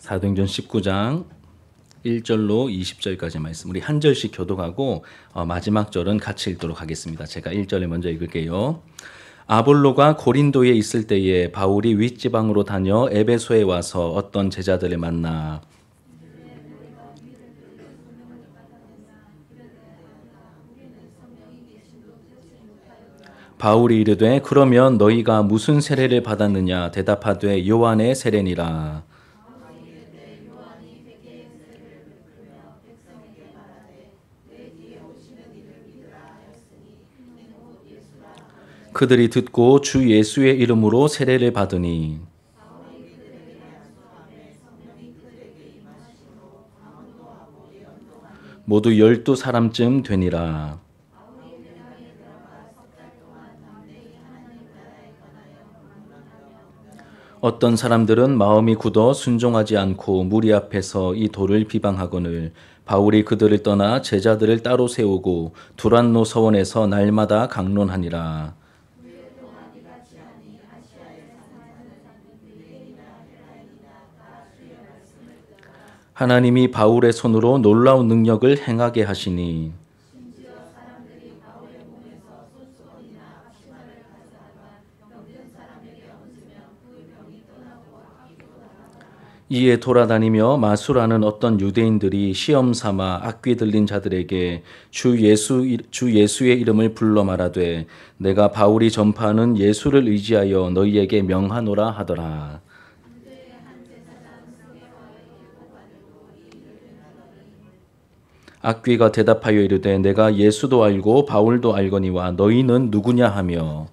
사도행전 19장 1절로 20절까지 말씀 우리 한 절씩 교독하고 마지막 절은 같이 읽도록 하겠습니다. 제가 1절에 먼저 읽을게요. 아볼로가 고린도에 있을 때에 바울이 윗지방으로 다녀 에베소에 와서 어떤 제자들을 만나 바울이 이르되 그러면 너희가 무슨 세례를 받았느냐 대답하되 요한의 세례니라. 그들이 듣고 주 예수의 이름으로 세례를 받으니 모두 12사람쯤 되니라. 어떤 사람들은 마음이 굳어 순종하지 않고 무리 앞에서 이 돌을 비방하거늘 바울이 그들을 떠나 제자들을 따로 세우고 두란노 서원에서 날마다 강론하니라. 하나님이 바울의 손으로 놀라운 능력을 행하게 하시니 이에 돌아다니며 마술하는 어떤 유대인들이 시험 삼아 악귀 들린 자들에게 주 예수의 이름을 불러 말하되 내가 바울이 전파하는 예수를 의지하여 너희에게 명하노라 하더라. 악귀가 대답하여 이르되 내가 예수도 알고 바울도 알거니와 너희는 누구냐 하며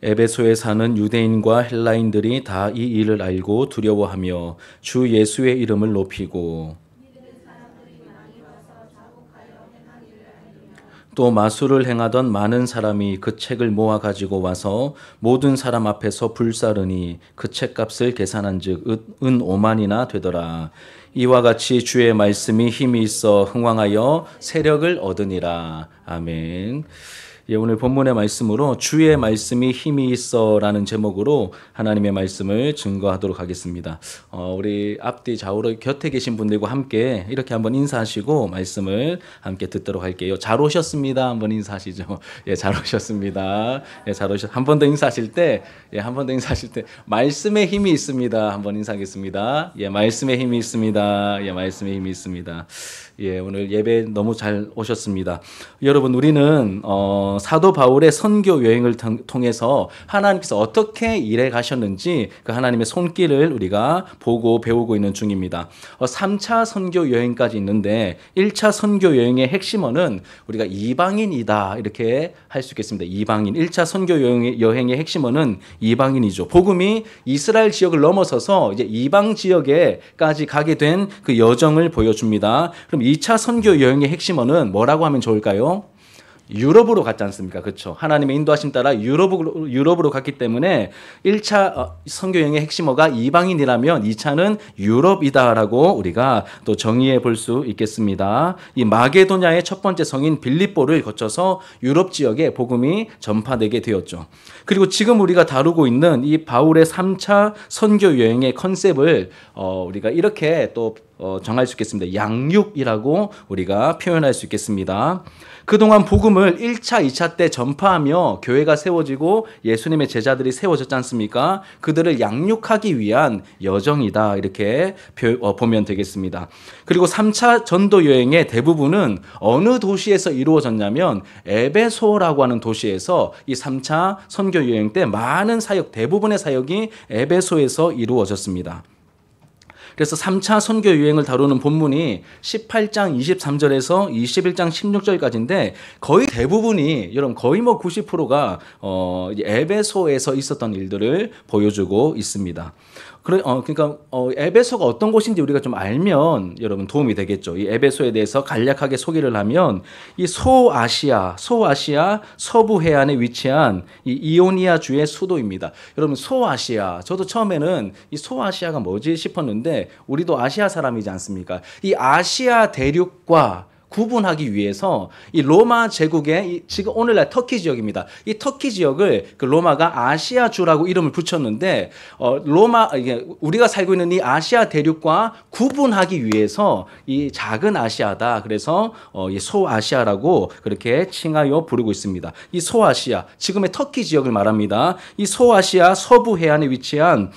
에베소에 사는 유대인과 헬라인들이 다 이 일을 알고 두려워하며 주 예수의 이름을 높이고 또 마술을 행하던 많은 사람이 그 책을 모아 가지고 와서 모든 사람 앞에서 불사르니 그 책값을 계산한즉 은 5만이나 되더라. 이와 같이 주의 말씀이 힘이 있어 흥왕하여 세력을 얻으니라. 아멘. 예, 오늘 본문의 말씀으로 주의 말씀이 힘이 있어라는 제목으로 하나님의 말씀을 증거하도록 하겠습니다. 우리 앞뒤 좌우로 곁에 계신 분들과 함께 이렇게 한번 인사하시고 말씀을 함께 듣도록 할게요. 잘 오셨습니다. 한번 인사하시죠. 예, 잘 오셨습니다. 예, 잘 한 번 더 인사하실 때, 한 번 더 인사하실 때 말씀의 힘이 있습니다. 한번 인사하겠습니다. 예, 말씀의 힘이 있습니다. 예, 말씀의 힘이 있습니다. 예, 오늘 예배 너무 잘 오셨습니다. 여러분, 우리는 사도 바울의 선교 여행을 통해서 하나님께서 어떻게 일해 가셨는지 그 하나님의 손길을 우리가 보고 배우고 있는 중입니다. 3차 선교 여행까지 있는데 1차 선교 여행의 핵심어는 우리가 이방인이다 이렇게 할 수 있겠습니다. 이방인. 1차 선교 여행의 핵심어는 이방인이죠. 복음이 이스라엘 지역을 넘어서서 이제 이방 지역에까지 가게 된 그 여정을 보여줍니다. 그럼 2차 선교 여행의 핵심어는 뭐라고 하면 좋을까요? 유럽으로 갔지 않습니까? 그렇죠. 하나님의 인도하심 따라 유럽으로 갔기 때문에 1차 선교 여행의 핵심어가 이방인이라면 2차는 유럽이다라고 우리가 또 정의해 볼 수 있겠습니다. 이 마게도냐의 첫 번째 성인 빌립보를 거쳐서 유럽 지역에 복음이 전파되게 되었죠. 그리고 지금 우리가 다루고 있는 이 바울의 3차 선교 여행의 컨셉을 우리가 이렇게 또 정할 수 있겠습니다. 양육이라고 우리가 표현할 수 있겠습니다. 그동안 복음을 1차, 2차 때 전파하며 교회가 세워지고 예수님의 제자들이 세워졌지 않습니까? 그들을 양육하기 위한 여정이다 이렇게 보면 되겠습니다. 그리고 3차 전도 여행의 대부분은 어느 도시에서 이루어졌냐면 에베소라고 하는 도시에서 이 3차 선교 여행 때 많은 사역, 대부분의 사역이 에베소에서 이루어졌습니다. 그래서 3차 선교 여행을 다루는 본문이 18장 23절에서 21장 16절까지인데 거의 대부분이 여러분 거의 90%가 에베소에서 있었던 일들을 보여주고 있습니다. 그러니까 에베소가 어떤 곳인지 우리가 좀 알면 여러분 도움이 되겠죠. 이 에베소에 대해서 간략하게 소개를 하면 이 소아시아 서부 해안에 위치한 이 이오니아 주의 수도입니다. 여러분 소아시아 저도 처음에는 이 소아시아가 뭐지 싶었는데 우리도 아시아 사람이지 않습니까? 이 아시아 대륙과 구분하기 위해서 이 로마 제국의 지금 오늘날 터키 지역입니다. 이 터키 지역을 그 로마가 아시아주라고 이름을 붙였는데 로마 이게 우리가 살고 있는 이 아시아 대륙과 구분하기 위해서 이 작은 아시아다. 그래서 이 소아시아라고 그렇게 칭하여 부르고 있습니다. 이 소아시아 지금의 터키 지역을 말합니다. 이 소아시아 서부 해안에 위치한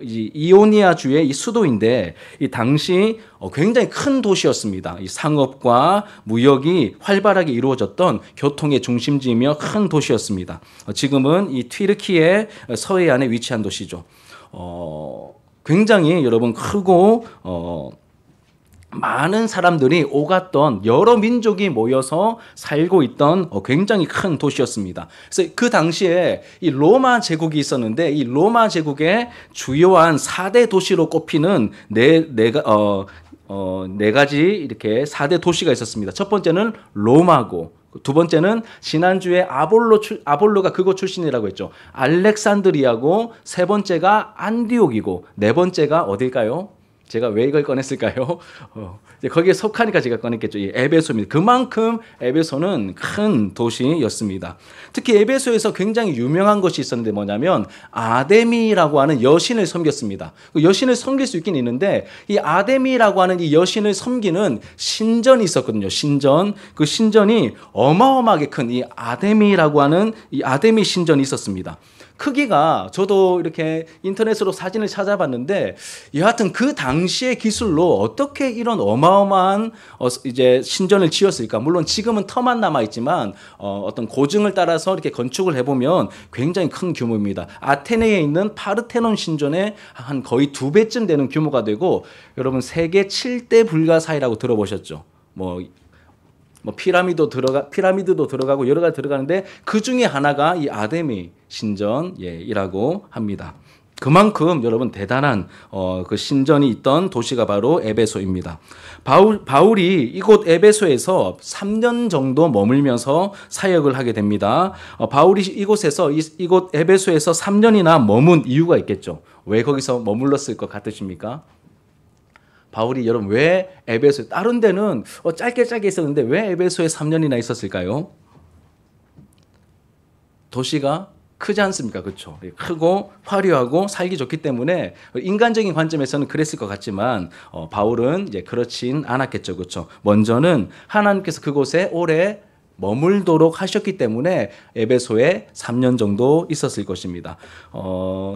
이오니아주의 이 수도인데 이 당시 굉장히 큰 도시였습니다. 이 상업과 무역이 활발하게 이루어졌던 교통의 중심지이며 큰 도시였습니다. 지금은 이 튀르키예 서해안에 위치한 도시죠. 굉장히 여러분 크고 많은 사람들이 오갔던 여러 민족이 모여서 살고 있던 굉장히 큰 도시였습니다. 그래서 그 당시에 이 로마 제국이 있었는데 이 로마 제국의 주요한 4대 도시로 꼽히는 네 가지 이렇게 4대 도시가 있었습니다. 첫 번째는 로마고, 두 번째는 지난주에 아볼로가 그곳 출신이라고 했죠. 알렉산드리아고, 세 번째가 안디옥이고, 네 번째가 어딜까요? 제가 왜 이걸 꺼냈을까요? 거기에 속하니까 제가 꺼냈겠죠. 이 에베소입니다. 그만큼 에베소는 큰 도시였습니다. 특히 에베소에서 굉장히 유명한 것이 있었는데 뭐냐면 아데미라고 하는 여신을 섬겼습니다. 그 여신을 섬길 수 있긴 있는데 이 아데미라고 하는 이 여신을 섬기는 신전이 있었거든요. 신전. 그 신전이 어마어마하게 큰 이 아데미라고 하는 이 아데미 신전이 있었습니다. 크기가 저도 이렇게 인터넷으로 사진을 찾아봤는데 여하튼 그 당시의 기술로 어떻게 이런 어마어마한 이제 신전을 지었을까? 물론 지금은 터만 남아 있지만 어떤 고증을 따라서 이렇게 건축을 해보면 굉장히 큰 규모입니다. 아테네에 있는 파르테논 신전의 한 거의 2배쯤 되는 규모가 되고 여러분 세계 7대 불가사의라고 들어보셨죠? 뭐 피라미드도 들어가고 여러 가지 들어가는데 그 중에 하나가 이 아데미 신전이라고 합니다. 그만큼 여러분 대단한 그 신전이 있던 도시가 바로 에베소입니다. 바울이 이곳 에베소에서 3년 정도 머물면서 사역을 하게 됩니다. 바울이 이곳 에베소에서 3년이나 머문 이유가 있겠죠. 왜 거기서 머물렀을 것 같으십니까? 바울이 여러분 왜 에베소에 다른 데는 짧게 있었는데 왜 에베소에 3년이나 있었을까요? 도시가 크지 않습니까? 그렇죠. 크고 화려하고 살기 좋기 때문에 인간적인 관점에서는 그랬을 것 같지만 바울은 이제 그렇진 않았겠죠. 그렇죠. 먼저는 하나님께서 그곳에 오래 머물도록 하셨기 때문에 에베소에 3년 정도 있었을 것입니다.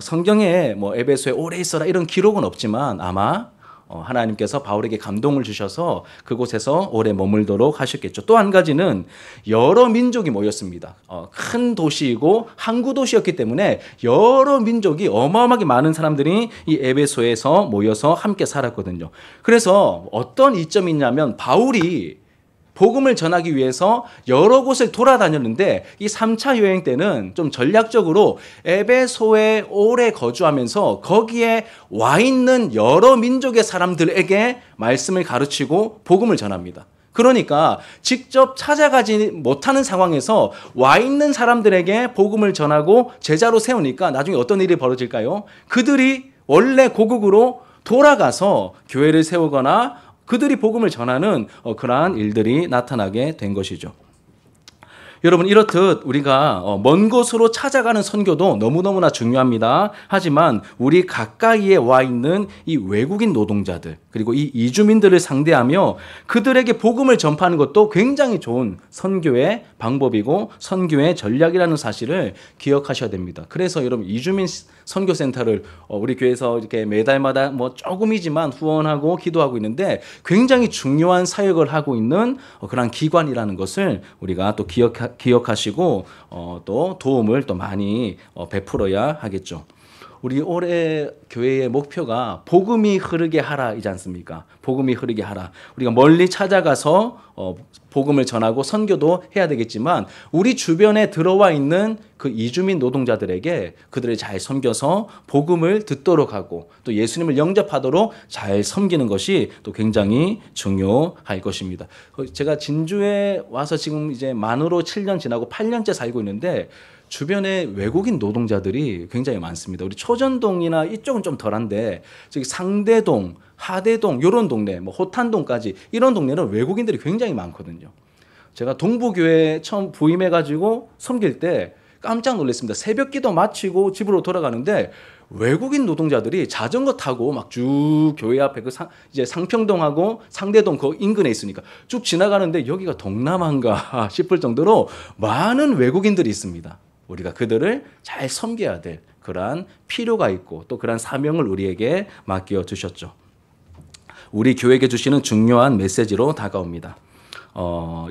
성경에 뭐 에베소에 오래 있어라 이런 기록은 없지만 아마 하나님께서 바울에게 감동을 주셔서 그곳에서 오래 머물도록 하셨겠죠. 또 한 가지는 여러 민족이 모였습니다. 큰 도시이고 항구 도시였기 때문에 여러 민족이 어마어마하게 많은 사람들이 이 에베소에서 모여서 함께 살았거든요. 그래서 어떤 이점이 있냐면 바울이 복음을 전하기 위해서 여러 곳을 돌아다녔는데 이 3차 여행 때는 좀 전략적으로 에베소에 오래 거주하면서 거기에 와 있는 여러 민족의 사람들에게 말씀을 가르치고 복음을 전합니다. 그러니까 직접 찾아가지 못하는 상황에서 와 있는 사람들에게 복음을 전하고 제자로 세우니까 나중에 어떤 일이 벌어질까요? 그들이 원래 고국으로 돌아가서 교회를 세우거나 그들이 복음을 전하는 그러한 일들이 나타나게 된 것이죠. 여러분 이렇듯 우리가 먼 곳으로 찾아가는 선교도 너무너무나 중요합니다. 하지만 우리 가까이에 와 있는 이 외국인 노동자들 그리고 이 이주민들을 상대하며 그들에게 복음을 전파하는 것도 굉장히 좋은 선교의 방법이고 선교의 전략이라는 사실을 기억하셔야 됩니다. 그래서 여러분 이주민 선교센터를 우리 교회에서 이렇게 매달마다 뭐 조금이지만 후원하고 기도하고 있는데 굉장히 중요한 사역을 하고 있는 그런 기관이라는 것을 우리가 또 기억하시고 또 도움을 또 많이 베풀어야 하겠죠. 우리 올해 교회의 목표가 복음이 흐르게 하라이지 않습니까? 복음이 흐르게 하라. 우리가 멀리 찾아가서 복음을 전하고 선교도 해야 되겠지만 우리 주변에 들어와 있는 그 이주민 노동자들에게 그들을 잘 섬겨서 복음을 듣도록 하고 또 예수님을 영접하도록 잘 섬기는 것이 또 굉장히 중요할 것입니다. 제가 진주에 와서 지금 이제 만으로 7년 지나고 8년째 살고 있는데 주변에 외국인 노동자들이 굉장히 많습니다. 우리 초전동이나 이쪽은 좀 덜한데 저기 상대동, 하대동 이런 동네, 뭐 호탄동까지 이런 동네는 외국인들이 굉장히 많거든요. 제가 동부교회 처음 부임해가지고 섬길 때 깜짝 놀랐습니다. 새벽기도 마치고 집으로 돌아가는데 외국인 노동자들이 자전거 타고 막 쭉 교회 앞에 이제 상평동하고 상대동 그 인근에 있으니까 쭉 지나가는데 여기가 동남아인가 싶을 정도로 많은 외국인들이 있습니다. 우리가 그들을 잘 섬겨야 될 그러한 필요가 있고 또 그러한 사명을 우리에게 맡겨 주셨죠. 우리 교회에게 주시는 중요한 메시지로 다가옵니다.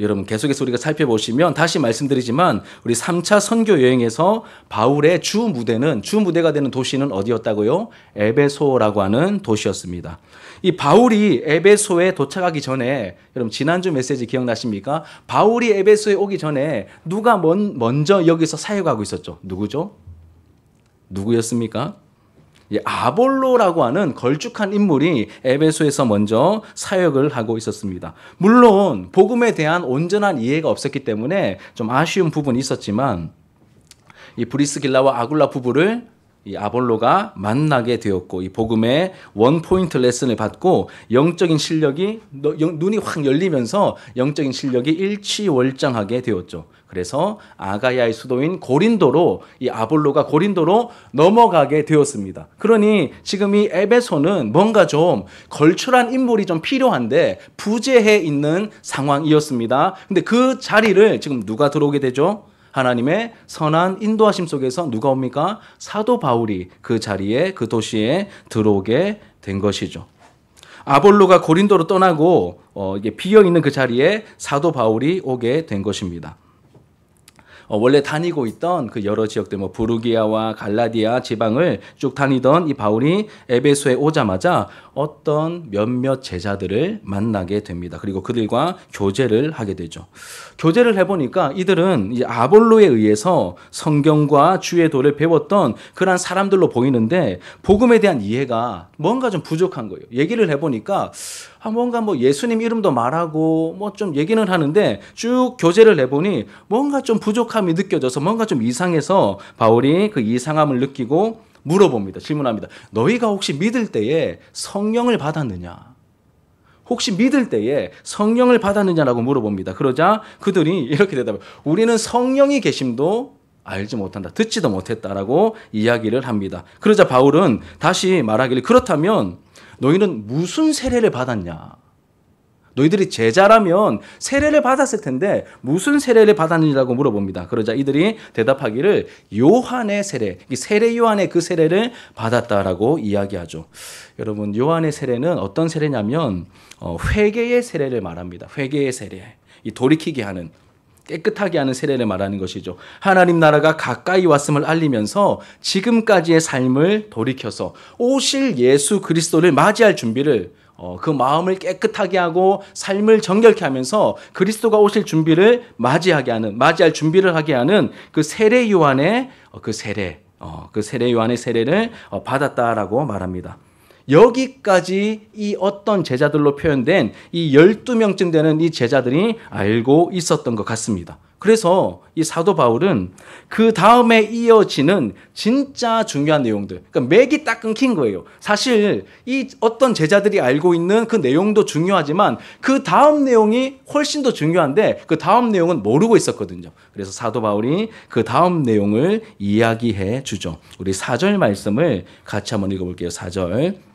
여러분 계속해서 우리가 살펴보시면 다시 말씀드리지만 우리 3차 선교 여행에서 바울의 주 무대가 되는 도시는 어디였다고요? 에베소라고 하는 도시였습니다. 이 바울이 에베소에 도착하기 전에 여러분 지난주 메시지 기억나십니까? 바울이 에베소에 오기 전에 누가 먼저 여기서 사역하고 있었죠? 누구죠? 누구였습니까? 아볼로라고 하는 걸쭉한 인물이 에베소에서 먼저 사역을 하고 있었습니다. 물론 복음에 대한 온전한 이해가 없었기 때문에 좀 아쉬운 부분이 있었지만 이 브리스길라와 아굴라 부부를 이 아볼로가 만나게 되었고 이 복음의 원포인트 레슨을 받고 영적인 실력이 눈이 확 열리면서 영적인 실력이 일취월장하게 되었죠. 그래서 아가야의 수도인 고린도로 이 아볼로가 고린도로 넘어가게 되었습니다. 그러니 지금 이 에베소는 뭔가 좀 걸출한 인물이 좀 필요한데 부재해 있는 상황이었습니다. 근데 그 자리를 지금 누가 들어오게 되죠? 하나님의 선한 인도하심 속에서 누가 옵니까? 사도 바울이 그 자리에 그 도시에 들어오게 된 것이죠. 아볼로가 고린도로 떠나고 이게 비어 있는 그 자리에 사도 바울이 오게 된 것입니다. 원래 다니고 있던 그 여러 지역들 부르기아와 갈라디아 지방을 쭉 다니던 이 바울이 에베소에 오자마자 어떤 몇몇 제자들을 만나게 됩니다. 그리고 그들과 교제를 하게 되죠. 교제를 해보니까 이들은 이 아볼로에 의해서 성경과 주의 도를 배웠던 그런 사람들로 보이는데 복음에 대한 이해가 뭔가 좀 부족한 거예요. 얘기를 해보니까 뭔가 예수님 이름도 말하고 좀 얘기는 하는데 쭉 교제를 해보니 뭔가 좀 부족함이 느껴져서 뭔가 좀 이상해서 바울이 그 이상함을 느끼고 물어봅니다. 질문합니다. 너희가 혹시 믿을 때에 성령을 받았느냐? 혹시 믿을 때에 성령을 받았느냐라고 물어봅니다. 그러자 그들이 이렇게 대답해요. 우리는 성령이 계심도 알지 못한다. 듣지도 못했다라고 이야기를 합니다. 그러자 바울은 다시 말하기를 그렇다면 너희는 무슨 세례를 받았냐? 너희들이 제자라면 세례를 받았을 텐데 무슨 세례를 받았느냐고 물어봅니다. 그러자 이들이 대답하기를 요한의 세례, 세례 요한의 그 세례를 받았다라고 이야기하죠. 여러분 요한의 세례는 어떤 세례냐면 회개의 세례를 말합니다. 회개의 세례, 이 돌이키게 하는 깨끗하게 하는 세례를 말하는 것이죠. 하나님 나라가 가까이 왔음을 알리면서 지금까지의 삶을 돌이켜서 오실 예수 그리스도를 맞이할 준비를 그 마음을 깨끗하게 하고 삶을 정결케 하면서 그리스도가 오실 준비를 맞이할 준비를 하게 하는 그 세례 요한의 그 세례 요한의 세례를 받았다라고 말합니다. 여기까지 이 어떤 제자들로 표현된 이 12명쯤 되는 이 제자들이 알고 있었던 것 같습니다. 그래서 이 사도 바울은 그 다음에 이어지는 진짜 중요한 내용들, 그러니까 맥이 딱 끊긴 거예요. 사실 이 어떤 제자들이 알고 있는 그 내용도 중요하지만 그 다음 내용이 훨씬 더 중요한데 그 다음 내용은 모르고 있었거든요. 그래서 사도 바울이 그 다음 내용을 이야기해 주죠. 우리 4절 말씀을 같이 한번 읽어볼게요. 4절.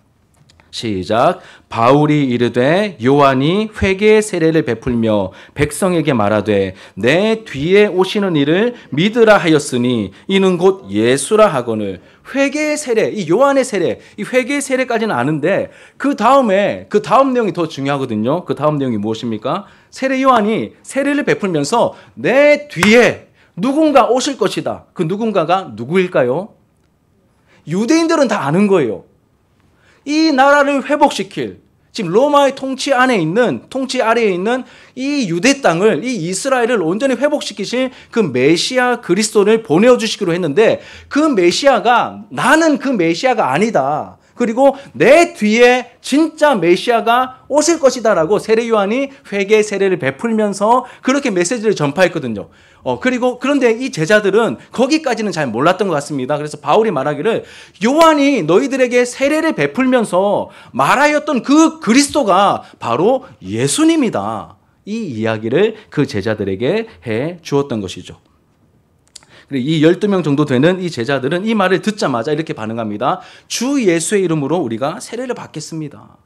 시작. 바울이 이르되 요한이 회개의 세례를 베풀며 백성에게 말하되 내 뒤에 오시는 이를 믿으라 하였으니 이는 곧 예수라 하거늘. 회개의 세례, 이 요한의 세례, 이 회개의 세례까지는 아는데 그 다음 내용이 더 중요하거든요. 그 다음 내용이 무엇입니까? 세례 요한이 세례를 베풀면서 내 뒤에 누군가 오실 것이다. 그 누군가가 누구일까요? 유대인들은 다 아는 거예요. 이 나라를 회복시킬, 지금 로마의 통치 아래에 있는 이 유대 땅을, 이 이스라엘을 온전히 회복시키실 그 메시아 그리스도를 보내주시기로 했는데 그 메시아가 나는 그 메시아가 아니다. 그리고 내 뒤에 진짜 메시아가 오실 것이다라고 세례 요한이 회개 세례를 베풀면서 그렇게 메시지를 전파했거든요. 그런데 이 제자들은 거기까지는 잘 몰랐던 것 같습니다. 그래서 바울이 말하기를 요한이 너희들에게 세례를 베풀면서 말하였던 그 그리스도가 바로 예수님이다. 이 이야기를 그 제자들에게 해 주었던 것이죠. 이 12명 정도 되는 이 제자들은 이 말을 듣자마자 이렇게 반응합니다. 주 예수의 이름으로 우리가 세례를 받겠습니다.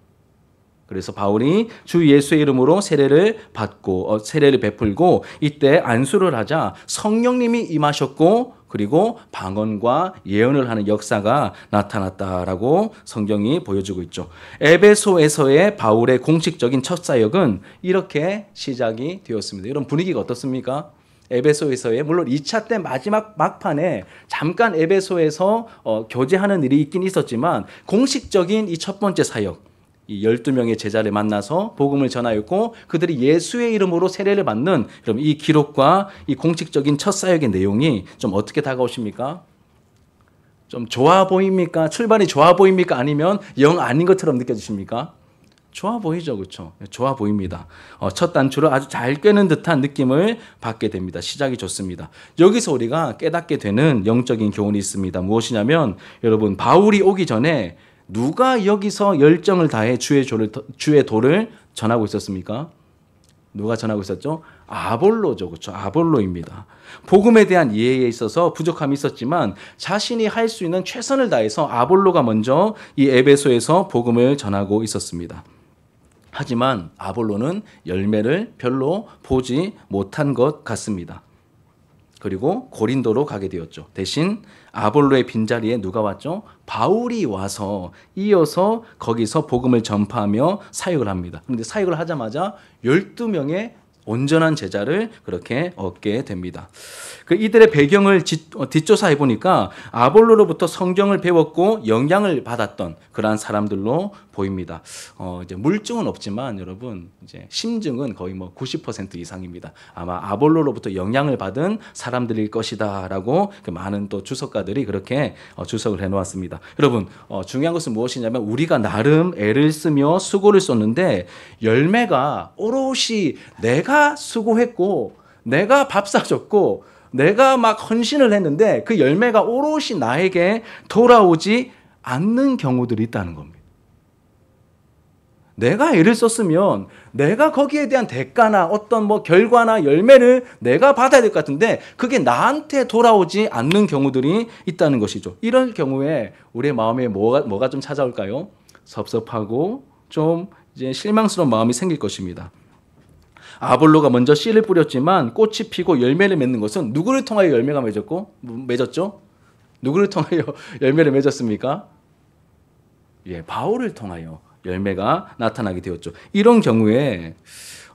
그래서 바울이 주 예수의 이름으로 세례를 받고 세례를 베풀고 이때 안수를 하자 성령님이 임하셨고 그리고 방언과 예언을 하는 역사가 나타났다라고 성경이 보여주고 있죠. 에베소에서의 바울의 공식적인 첫 사역은 이렇게 시작이 되었습니다. 이런 분위기가 어떻습니까? 에베소에서의 물론 2차 때 마지막 막판에 잠깐 에베소에서 교제하는 일이 있긴 있었지만 공식적인 이 첫 번째 사역 이 12명의 제자를 만나서 복음을 전하였고 그들이 예수의 이름으로 세례를 받는 그럼 이 기록과 이 공식적인 첫 사역의 내용이 좀 어떻게 다가오십니까? 좀 좋아 보입니까? 출발이 좋아 보입니까? 아니면 영 아닌 것처럼 느껴지십니까? 좋아 보이죠, 그렇죠? 좋아 보입니다. 첫 단추를 아주 잘 꿰는 듯한 느낌을 받게 됩니다. 시작이 좋습니다. 여기서 우리가 깨닫게 되는 영적인 교훈이 있습니다. 무엇이냐면 여러분 바울이 오기 전에 누가 여기서 열정을 다해 주의 도를 전하고 있었습니까? 누가 전하고 있었죠? 아볼로죠, 그렇죠? 아볼로입니다. 복음에 대한 이해에 있어서 부족함이 있었지만 자신이 할 수 있는 최선을 다해서 아볼로가 먼저 이 에베소에서 복음을 전하고 있었습니다. 하지만 아볼로는 열매를 별로 보지 못한 것 같습니다. 그리고 고린도로 가게 되었죠. 대신 아볼로의 빈자리에 누가 왔죠? 바울이 와서 이어서 거기서 복음을 전파하며 사역을 합니다. 그런데 사역을 하자마자 12명의 온전한 제자를 그렇게 얻게 됩니다. 이들의 배경을 뒷조사해 보니까 아볼로로부터 성경을 배웠고 영향을 받았던 그러한 사람들로 보입니다. 이제 물증은 없지만 여러분 이제 심증은 거의 90% 이상입니다. 아마 아볼로로부터 영향을 받은 사람들일 것이다라고 많은 또 주석가들이 그렇게 주석을 해놓았습니다. 여러분 중요한 것은 무엇이냐면 우리가 나름 애를 쓰며 수고를 썼는데 열매가 오롯이 내가 수고했고 내가 밥 사줬고 내가 막 헌신을 했는데 그 열매가 오롯이 나에게 돌아오지 않는 경우들이 있다는 겁니다. 내가 애를 썼으면 내가 거기에 대한 대가나 어떤 결과나 열매를 내가 받아야 될 것 같은데 그게 나한테 돌아오지 않는 경우들이 있다는 것이죠. 이런 경우에 우리의 마음에 뭐가 좀 찾아올까요? 섭섭하고 좀 이제 실망스러운 마음이 생길 것입니다. 아볼로가 먼저 씨를 뿌렸지만 꽃이 피고 열매를 맺는 것은 누구를 통하여 열매가 맺었죠? 누구를 통하여 열매를 맺었습니까? 바울을 통하여 열매가 나타나게 되었죠. 이런 경우에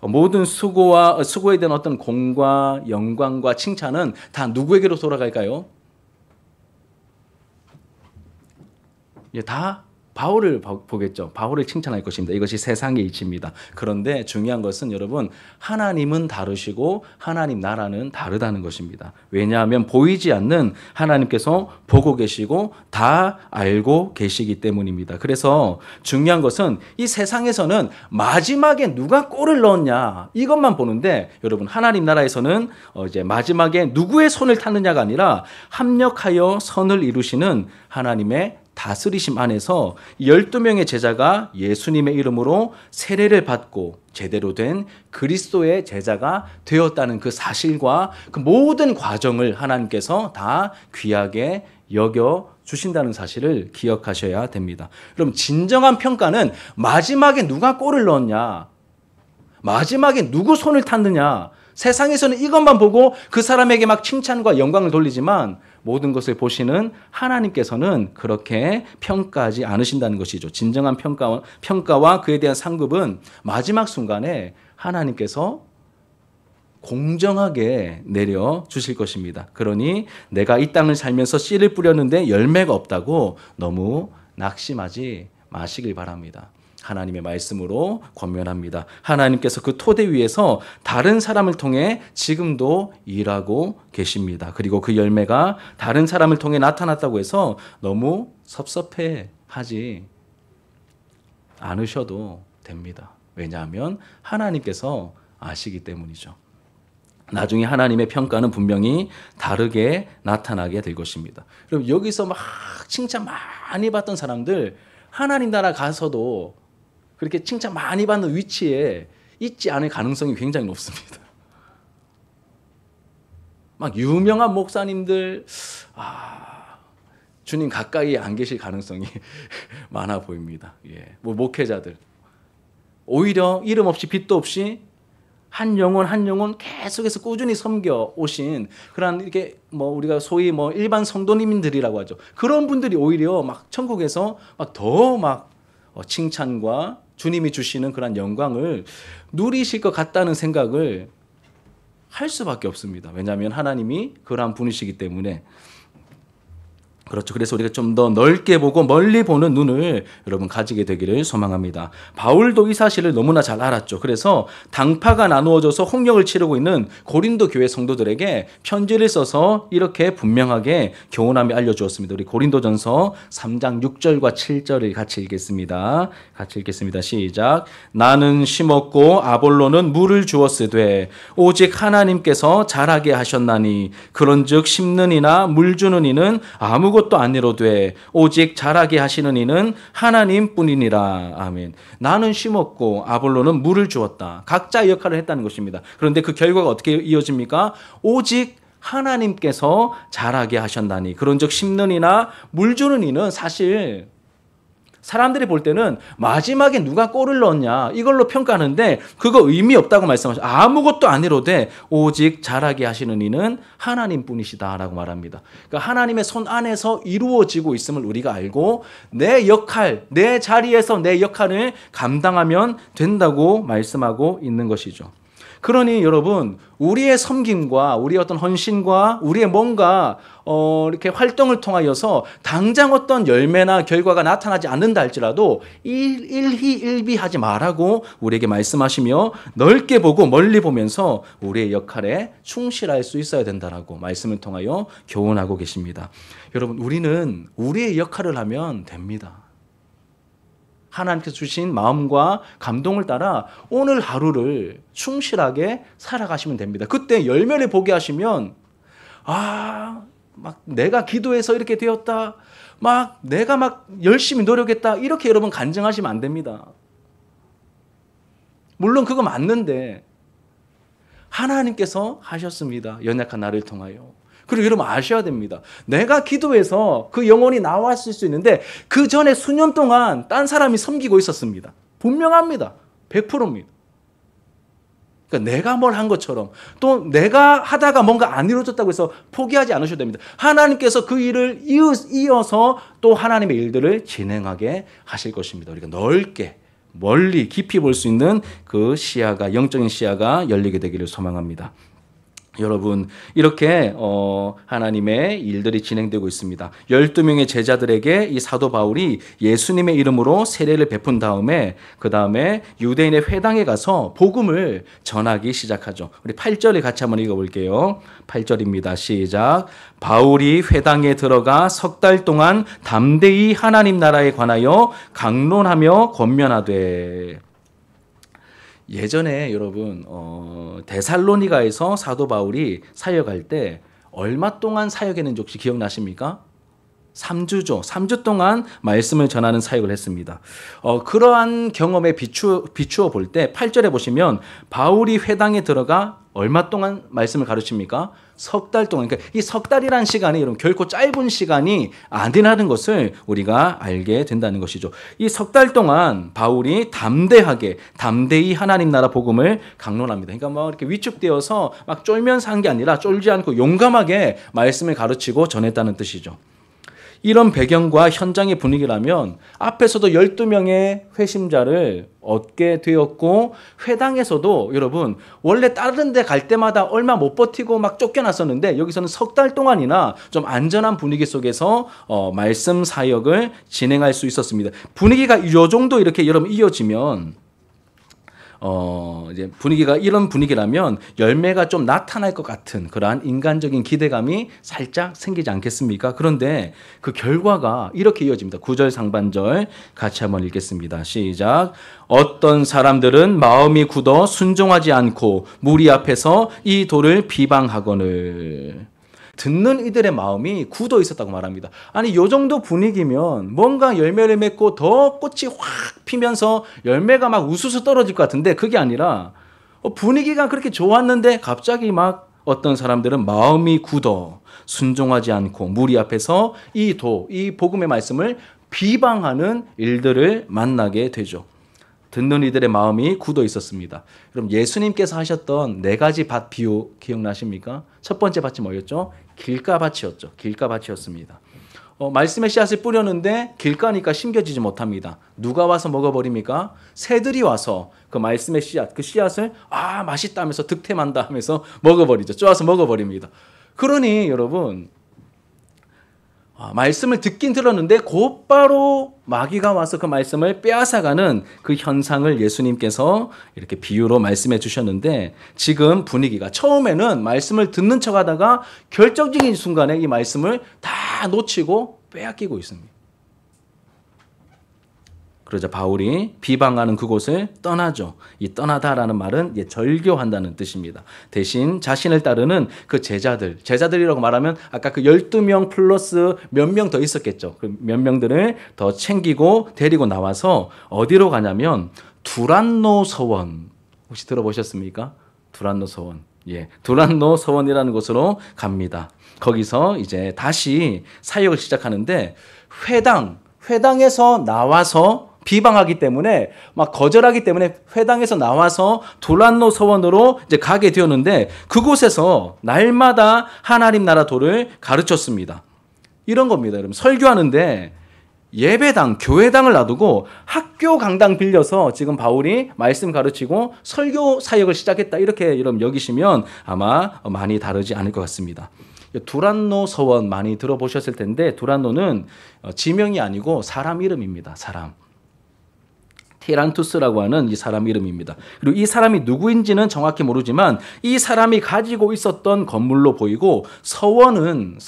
모든 수고에 대한 어떤 공과 영광과 칭찬은 다 누구에게로 돌아갈까요? 다 바울을 보겠죠. 바울을 칭찬할 것입니다. 이것이 세상의 이치입니다. 그런데 중요한 것은 여러분 하나님은 다르시고 하나님 나라는 다르다는 것입니다. 왜냐하면 보이지 않는 하나님께서 보고 계시고 다 알고 계시기 때문입니다. 그래서 중요한 것은 이 세상에서는 마지막에 누가 골을 넣었냐 이것만 보는데 여러분 하나님 나라에서는 이제 마지막에 누구의 손을 탔느냐가 아니라 합력하여 선을 이루시는 하나님의 다스리심 안에서 12명의 제자가 예수님의 이름으로 세례를 받고 제대로 된 그리스도의 제자가 되었다는 그 사실과 그 모든 과정을 하나님께서 다 귀하게 여겨 주신다는 사실을 기억하셔야 됩니다. 그럼 진정한 평가는 마지막에 누가 골을 넣었냐, 마지막에 누구 손을 탔느냐, 세상에서는 이것만 보고 그 사람에게 막 칭찬과 영광을 돌리지만 모든 것을 보시는 하나님께서는 그렇게 평가하지 않으신다는 것이죠. 진정한 평가와 그에 대한 상급은 마지막 순간에 하나님께서 공정하게 내려주실 것입니다. 그러니 내가 이 땅을 살면서 씨를 뿌렸는데 열매가 없다고 너무 낙심하지 마시길 바랍니다. 하나님의 말씀으로 권면합니다. 하나님께서 그 토대 위에서 다른 사람을 통해 지금도 일하고 계십니다. 그리고 그 열매가 다른 사람을 통해 나타났다고 해서 너무 섭섭해 하지 않으셔도 됩니다. 왜냐하면 하나님께서 아시기 때문이죠. 나중에 하나님의 평가는 분명히 다르게 나타나게 될 것입니다. 그럼 여기서 막 칭찬 많이 받던 사람들 하나님 나라 가서도 그렇게 칭찬 많이 받는 위치에 있지 않을 가능성이 굉장히 높습니다. 막 유명한 목사님들 주님 가까이 안 계실 가능성이 많아 보입니다. 예. 뭐 목회자들 오히려 이름 없이 빚도 없이 한 영혼 계속해서 꾸준히 섬겨 오신 그런 이렇게 뭐 우리가 소위 뭐 일반 성도님들이라고 하죠. 그런 분들이 오히려 막 천국에서 막 더 막 칭찬과 주님이 주시는 그런 영광을 누리실 것 같다는 생각을 할 수밖에 없습니다. 왜냐하면 하나님이 그러한 분이시기 때문에. 그렇죠. 그래서 우리가 좀 더 넓게 보고 멀리 보는 눈을 여러분 가지게 되기를 소망합니다. 바울도 이 사실을 너무나 잘 알았죠. 그래서 당파가 나누어져서 홍역을 치르고 있는 고린도 교회 성도들에게 편지를 써서 이렇게 분명하게 교훈하며 알려주었습니다. 우리 고린도전서 3장 6절과 7절을 같이 읽겠습니다. 시작. 나는 심었고 아볼로는 물을 주었으되 오직 하나님께서 자라게 하셨나니 그런즉 심는 이나 물 주는 이는 아무것도 아니로되 오직 자라게 하시는 이는 하나님뿐이니라. 아멘. 나는 심었고 아볼로는 물을 주었다. 각자의 역할을 했다는 것입니다. 그런데 그 결과가 어떻게 이어집니까? 오직 하나님께서 자라게 하셨나니 그런즉 심는 이나 물 주는 이는 사실 사람들이 볼 때는 마지막에 누가 골을 넣었냐 이걸로 평가하는데 그거 의미 없다고 말씀하셔. 아무것도 아니로되 오직 자라게 하시는 이는 하나님뿐이시다라고 말합니다. 그러니까 하나님의 손 안에서 이루어지고 있음을 우리가 알고 내 역할, 내 자리에서 내 역할을 감당하면 된다고 말씀하고 있는 것이죠. 그러니 여러분 우리의 섬김과 우리의 어떤 헌신과 우리의 뭔가 이렇게 활동을 통하여서 당장 어떤 열매나 결과가 나타나지 않는다 할지라도 일희일비하지 말라고 우리에게 말씀하시며 넓게 보고 멀리 보면서 우리의 역할에 충실할 수 있어야 된다라고 말씀을 통하여 교훈하고 계십니다. 여러분 우리는 우리의 역할을 하면 됩니다. 하나님께서 주신 마음과 감동을 따라 오늘 하루를 충실하게 살아가시면 됩니다. 그때 열매를 보게 하시면 막 내가 기도해서 이렇게 되었다. 막 내가 막 열심히 노력했다. 이렇게 여러분 간증하시면 안 됩니다. 물론 그거 맞는데 하나님께서 하셨습니다. 연약한 나를 통하여. 그리고 여러분 아셔야 됩니다. 내가 기도해서 그 영혼이 나왔을 수 있는데 그 전에 수년 동안 딴 사람이 섬기고 있었습니다. 분명합니다. 100%입니다. 그러니까 내가 뭘 한 것처럼 또 내가 하다가 뭔가 안 이루어졌다고 해서 포기하지 않으셔도 됩니다. 하나님께서 그 일을 이어서 또 하나님의 일들을 진행하게 하실 것입니다. 우리가 넓게 멀리 깊이 볼 수 있는 그 시야가 영적인 시야가 열리게 되기를 소망합니다. 여러분 이렇게 하나님의 일들이 진행되고 있습니다. 12명의 제자들에게 이 사도 바울이 예수님의 이름으로 세례를 베푼 다음에 그 다음에 유대인의 회당에 가서 복음을 전하기 시작하죠. 우리 8절을 같이 한번 읽어볼게요. 8절입니다. 시작. 바울이 회당에 들어가 석 달 동안 담대히 하나님 나라에 관하여 강론하며 권면하되. 예전에 여러분 데살로니가에서 사도 바울이 사역할 때 얼마 동안 사역했는지 혹시 기억나십니까? 3주죠. 3주 동안 말씀을 전하는 사역을 했습니다. 그러한 경험에 비추어 볼 때 8절에 보시면 바울이 회당에 들어가 얼마 동안 말씀을 가르칩니까? 석 달 동안. 그러니까 이 석 달이라는 시간이 여러분 결코 짧은 시간이 아니라는 것을 우리가 알게 된다는 것이죠. 이 석 달 동안 바울이 담대히 하나님 나라 복음을 강론합니다. 그러니까 막 이렇게 위축되어서 막 쫄면서 한 게 아니라 쫄지 않고 용감하게 말씀을 가르치고 전했다는 뜻이죠. 이런 배경과 현장의 분위기라면 앞에서도 12명의 회심자를 얻게 되었고 회당에서도 여러분 원래 다른 데 갈 때마다 얼마 못 버티고 막 쫓겨났었는데 여기서는 석 달 동안이나 좀 안전한 분위기 속에서 말씀 사역을 진행할 수 있었습니다. 분위기가 이 정도 이렇게 여러분 이어지면 이제 분위기가 이런 분위기라면 열매가 좀 나타날 것 같은 그러한 인간적인 기대감이 살짝 생기지 않겠습니까? 그런데 그 결과가 이렇게 이어집니다. 9절 상반절 같이 한번 읽겠습니다. 시작. 어떤 사람들은 마음이 굳어 순종하지 않고 무리 앞에서 이 돌을 비방하거늘. 듣는 이들의 마음이 굳어 있었다고 말합니다. 아니 이 정도 분위기면 뭔가 열매를 맺고 더 꽃이 확 피면서 열매가 막 우수수 떨어질 것 같은데 그게 아니라 분위기가 그렇게 좋았는데 갑자기 막 어떤 사람들은 마음이 굳어 순종하지 않고 무리 앞에서 이 복음의 말씀을 비방하는 일들을 만나게 되죠. 듣는 이들의 마음이 굳어 있었습니다. 그럼 예수님께서 하셨던 4가지 밭 비유 기억나십니까? 첫 번째 밭이 뭐였죠? 길가밭이었죠. 길가밭이었습니다. 말씀의 씨앗을 뿌렸는데 길가니까 심겨지지 못합니다. 누가 와서 먹어버립니까? 새들이 와서 그 말씀의 씨앗, 그 씨앗을 맛있다 하면서 득템한다 하면서 먹어버리죠. 쪼아서 먹어버립니다. 그러니 여러분 말씀을 듣긴 들었는데 곧바로 마귀가 와서 그 말씀을 빼앗아가는 그 현상을 예수님께서 이렇게 비유로 말씀해 주셨는데 지금 분위기가 처음에는 말씀을 듣는 척하다가 결정적인 순간에 이 말씀을 다 놓치고 빼앗기고 있습니다. 그러자 바울이 비방하는 그곳을 떠나죠. 이 떠나다라는 말은 절교한다는 뜻입니다. 대신 자신을 따르는 그 제자들이라고 말하면 아까 그 12명 플러스 몇 명 더 있었겠죠. 그 몇 명들을 더 챙기고 데리고 나와서 어디로 가냐면 두란노 서원. 혹시 들어보셨습니까? 두란노 서원. 두란노 서원이라는 곳으로 갑니다. 거기서 이제 다시 사역을 시작하는데 회당에서 나와서 비방하기 때문에 막 거절하기 때문에 회당에서 나와서 두란노 서원으로 이제 가게 되었는데 그곳에서 날마다 하나님 나라 도를 가르쳤습니다. 이런 겁니다. 여러분 설교하는데 예배당, 교회당을 놔두고 학교 강당 빌려서 지금 바울이 말씀 가르치고 설교 사역을 시작했다. 이렇게 여러분 여기시면 아마 많이 다르지 않을 것 같습니다. 두란노 서원 많이 들어보셨을 텐데 두란노는 지명이 아니고 사람 이름입니다. 사람. 티란투스라고 하는 이 사람 이름입니다. 그리고 이 사람이 누구인지는 정확히 모르지만 이 사람이 가지고 있었던 건물로 보이고 서원은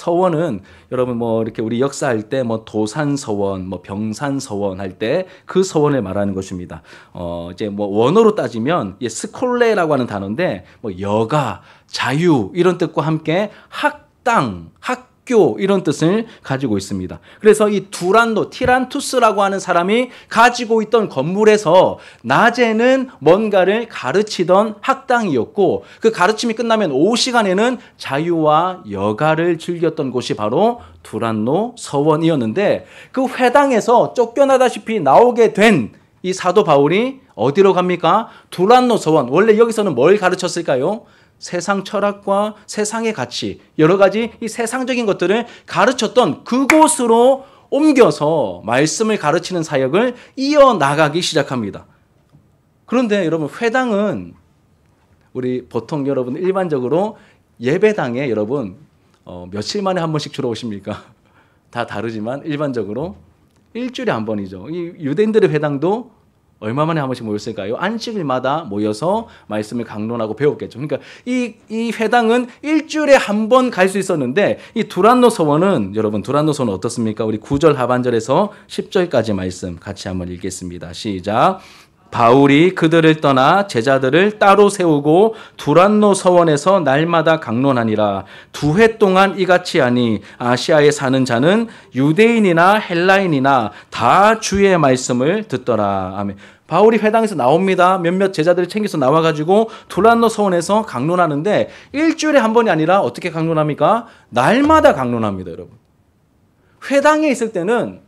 여러분 이렇게 우리 역사할 때 도산서원, 병산서원 할 때 그 서원을 말하는 것입니다. 이제 원어로 따지면 스콜레라고 하는 단어인데 여가, 자유 이런 뜻과 함께 학당, 학교 이런 뜻을 가지고 있습니다. 그래서 이 티란투스라고 하는 사람이 가지고 있던 건물에서 낮에는 뭔가를 가르치던 학당이었고 그 가르침이 끝나면 오후 시간에는 자유와 여가를 즐겼던 곳이 바로 두란노 서원이었는데 그 회당에서 쫓겨나다시피 나오게 된 이 사도 바울이 어디로 갑니까? 두란노 서원. 원래 여기서는 뭘 가르쳤을까요? 세상 철학과 세상의 가치, 여러 가지 이 세상적인 것들을 가르쳤던 그곳으로 옮겨서 말씀을 가르치는 사역을 이어나가기 시작합니다. 그런데 여러분 회당은 우리 보통 여러분 일반적으로 예배당에 여러분 며칠 만에 한 번씩 주로 오십니까? 다 다르지만 일반적으로 일주일에 한 번이죠. 이 유대인들의 회당도 얼마 만에 한 번씩 모였을까요? 안식일마다 모여서 말씀을 강론하고 배웠겠죠. 그러니까 이 회당은 일주일에 한 번 갈 수 있었는데 이 두란노 서원은 여러분 두란노 서원은 어떻습니까? 우리 9절 하반절에서 10절까지 말씀 같이 한번 읽겠습니다. 시작. 바울이 그들을 떠나 제자들을 따로 세우고 두란노 서원에서 날마다 강론하니라. 2해 동안 이같이 하니 아시아에 사는 자는 유대인이나 헬라인이나 다 주의 말씀을 듣더라. 아멘. 바울이 회당에서 나옵니다. 몇몇 제자들을 챙겨서 나와가지고 두란노 서원에서 강론하는데 일주일에 한 번이 아니라 어떻게 강론합니까? 날마다 강론합니다, 여러분. 회당에 있을 때는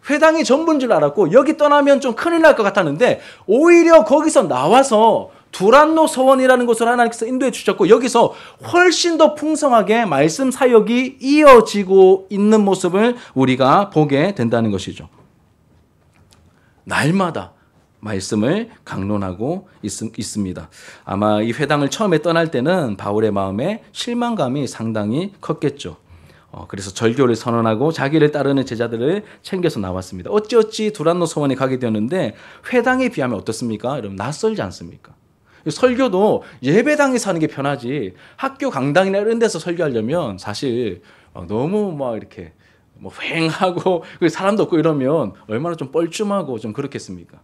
회당이 전부인 줄 알았고 여기 떠나면 좀 큰일 날 것 같았는데 오히려 거기서 나와서 두란노 서원이라는 곳을 하나님께서 인도해 주셨고 여기서 훨씬 더 풍성하게 말씀 사역이 이어지고 있는 모습을 우리가 보게 된다는 것이죠. 날마다 말씀을 강론하고 있습니다. 아마 이 회당을 처음에 떠날 때는 바울의 마음에 실망감이 상당히 컸겠죠. 그래서 절교를 선언하고 자기를 따르는 제자들을 챙겨서 나왔습니다. 어찌어찌 두란노 소원에 가게 되었는데 회당에 비하면 어떻습니까? 여러분 낯설지 않습니까? 설교도 예배당에서 하는 게 편하지 학교 강당이나 이런 데서 설교하려면 사실 너무 막 이렇게 뭐 휑하고 사람도 없고 이러면 얼마나 좀 뻘쭘하고 좀 그렇겠습니까?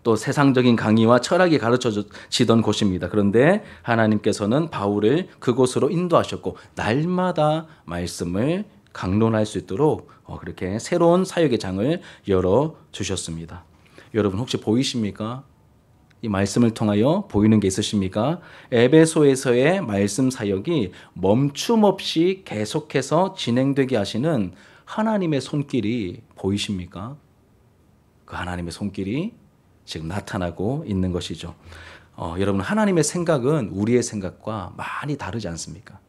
또 세상적인 강의와 철학이 가르쳐지던 곳입니다. 그런데 하나님께서는 바울을 그곳으로 인도하셨고 날마다 말씀을 강론할 수 있도록 그렇게 새로운 사역의 장을 열어주셨습니다. 여러분 혹시 보이십니까? 이 말씀을 통하여 보이는 게 있으십니까? 에베소에서의 말씀 사역이 멈춤 없이 계속해서 진행되게 하시는 하나님의 손길이 보이십니까? 그 하나님의 손길이 지금 나타나고 있는 것이죠. 여러분 하나님의 생각은 우리의 생각과 많이 다르지 않습니까?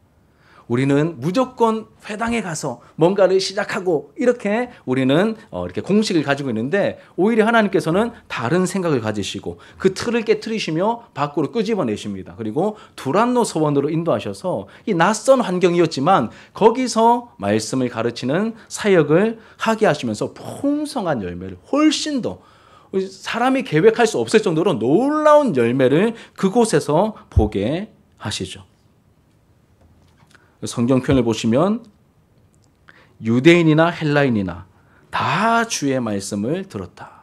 우리는 무조건 회당에 가서 뭔가를 시작하고 이렇게 우리는 이렇게 공식을 가지고 있는데 오히려 하나님께서는 다른 생각을 가지시고 그 틀을 깨트리시며 밖으로 끄집어내십니다. 그리고 두란노 소원으로 인도하셔서 이 낯선 환경이었지만 거기서 말씀을 가르치는 사역을 하게 하시면서 풍성한 열매를 훨씬 더 사람이 계획할 수 없을 정도로 놀라운 열매를 그곳에서 보게 하시죠. 성경 표현을 보시면 유대인이나 헬라인이나 다 주의 말씀을 들었다.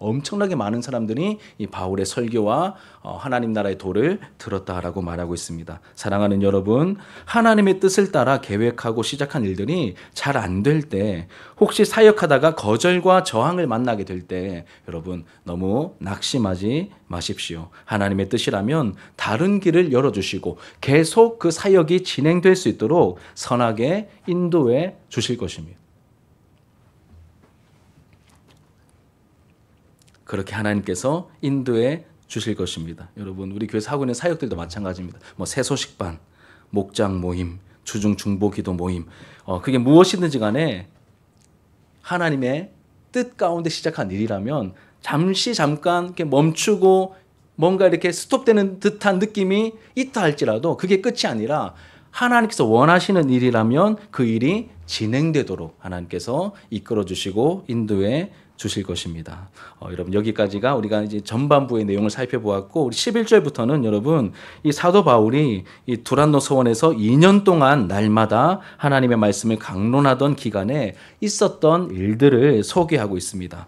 엄청나게 많은 사람들이 이 바울의 설교와 하나님 나라의 도를 들었다라고 말하고 있습니다. 사랑하는 여러분, 하나님의 뜻을 따라 계획하고 시작한 일들이 잘 안 될 때, 혹시 사역하다가 거절과 저항을 만나게 될 때 여러분 너무 낙심하지 마십시오. 하나님의 뜻이라면 다른 길을 열어주시고 계속 그 사역이 진행될 수 있도록 선하게 인도해 주실 것입니다. 그렇게 하나님께서 인도해 주실 것입니다. 여러분 우리 교회에서 하고 있는 사역들도 마찬가지입니다. 뭐 새소식반, 목장 모임, 주중 중보 기도 모임, 그게 무엇이든지 간에 하나님의 뜻 가운데 시작한 일이라면 잠깐 이렇게 멈추고 뭔가 이렇게 스톱되는 듯한 느낌이 있다 할지라도 그게 끝이 아니라 하나님께서 원하시는 일이라면 그 일이 진행되도록 하나님께서 이끌어 주시고 인도해 주실 것입니다. 여러분 여기까지가 우리가 이제 전반부의 내용을 살펴보았고 우리 11절부터는 여러분 이 사도 바울이 이 두란노 소원에서 2년 동안 날마다 하나님의 말씀을 강론하던 기간에 있었던 일들을 소개하고 있습니다.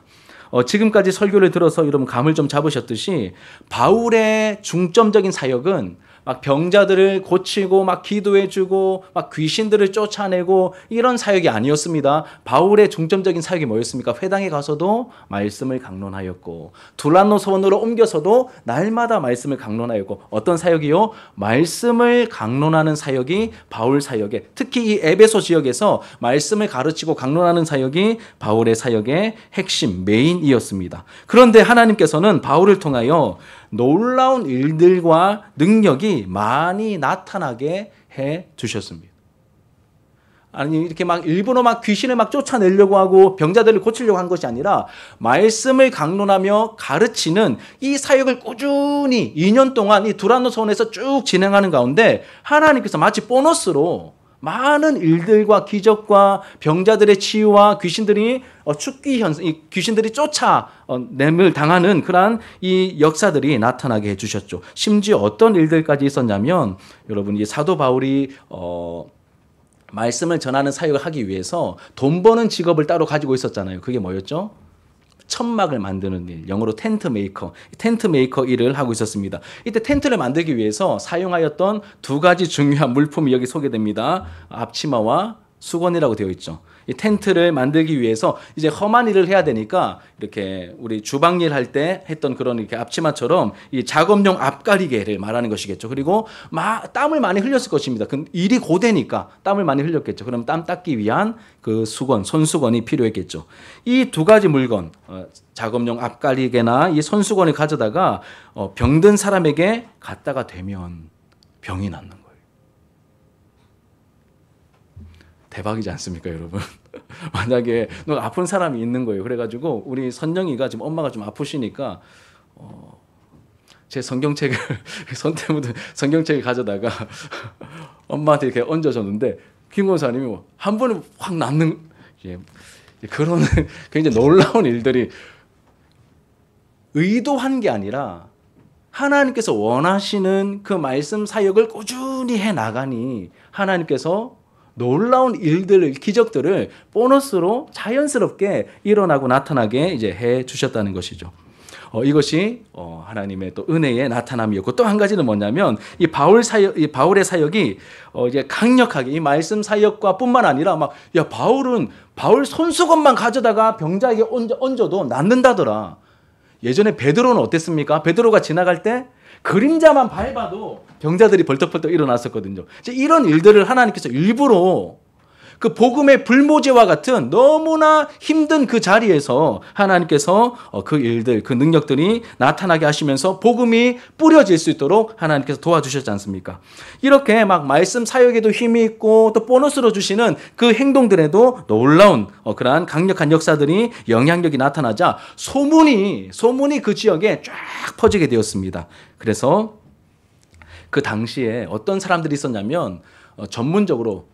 지금까지 설교를 들어서 여러분 감을 좀 잡으셨듯이 바울의 중점적인 사역은 막 병자들을 고치고 막 기도해주고 막 귀신들을 쫓아내고 이런 사역이 아니었습니다. 바울의 중점적인 사역이 뭐였습니까? 회당에 가서도 말씀을 강론하였고 두란노 소원으로 옮겨서도 날마다 말씀을 강론하였고 어떤 사역이요? 말씀을 강론하는 사역이 바울 사역에 특히 이 에베소 지역에서 말씀을 가르치고 강론하는 사역이 바울의 사역의 핵심 메인이었습니다. 그런데 하나님께서는 바울을 통하여 놀라운 일들과 능력이 많이 나타나게 해 주셨습니다. 아니 이렇게 막 일부러 막 귀신을 막 쫓아내려고 하고 병자들을 고치려고 한 것이 아니라 말씀을 강론하며 가르치는 이 사역을 꾸준히 2년 동안 이 두란노 소원에서 쭉 진행하는 가운데 하나님께서 마치 보너스로 많은 일들과 기적과 병자들의 치유와 귀신들이 축기 현상, 귀신들이 쫓아냄을 당하는 그러한 이 역사들이 나타나게 해주셨죠. 심지어 어떤 일들까지 있었냐면 여러분 이 사도 바울이 말씀을 전하는 사역을 하기 위해서 돈 버는 직업을 따로 가지고 있었잖아요. 그게 뭐였죠? 천막을 만드는 일, 영어로 텐트 메이커 일을 하고 있었습니다. 이때 텐트를 만들기 위해서 사용하였던 두 가지 중요한 물품이 여기 소개됩니다. 앞치마와 수건이라고 되어 있죠. 이 텐트를 만들기 위해서 이제 험한 일을 해야 되니까 이렇게 우리 주방일 할 때 했던 그런 이렇게 앞치마처럼 이 작업용 앞가리개를 말하는 것이겠죠. 그리고 땀을 많이 흘렸을 것입니다. 그 일이 고되니까 땀을 많이 흘렸겠죠. 그럼 땀 닦기 위한 그 수건, 손수건이 필요했겠죠. 이 두 가지 물건, 작업용 앞가리개나 이 손수건을 가져다가 병든 사람에게 갖다가 대면 병이 낫는 거예요. 대박이지 않습니까, 여러분? 만약에 아픈 사람이 있는 거예요. 그래가지고 우리 선영이가 지금 엄마가 좀 아프시니까 제 성경책을 손 때문에 성경책을 가져다가 엄마한테 이렇게 얹어줬는데 김 권사님이 한 번에 확 낫는, 그런 굉장히 놀라운 일들이 의도한 게 아니라 하나님께서 원하시는 그 말씀 사역을 꾸준히 해 나가니 하나님께서 놀라운 일들을, 기적들을 보너스로 자연스럽게 일어나고 나타나게 이제 해 주셨다는 것이죠. 이것이 하나님의 또 은혜의 나타남이었고, 또 한 가지는 뭐냐면 이 바울의 사역이 이제 강력하게 이 말씀 사역과 뿐만 아니라 바울 손수건만 가져다가 병자에게 얹어도 낫는다더라. 예전에 베드로는 어땠습니까? 베드로가 지나갈 때 그림자만 밟아도 병자들이 벌떡벌떡 일어났었거든요. 이런 일들을 하나님께서 일부러 그 복음의 불모지와 같은 너무나 힘든 그 자리에서 하나님께서 그 일들, 그 능력들이 나타나게 하시면서 복음이 뿌려질 수 있도록 하나님께서 도와주셨지 않습니까? 이렇게 막 말씀 사역에도 힘이 있고 또 보너스로 주시는 그 행동들에도 놀라운 그러한 강력한 역사들이, 영향력이 나타나자 소문이 그 지역에 쫙 퍼지게 되었습니다. 그래서 그 당시에 어떤 사람들이 있었냐면 전문적으로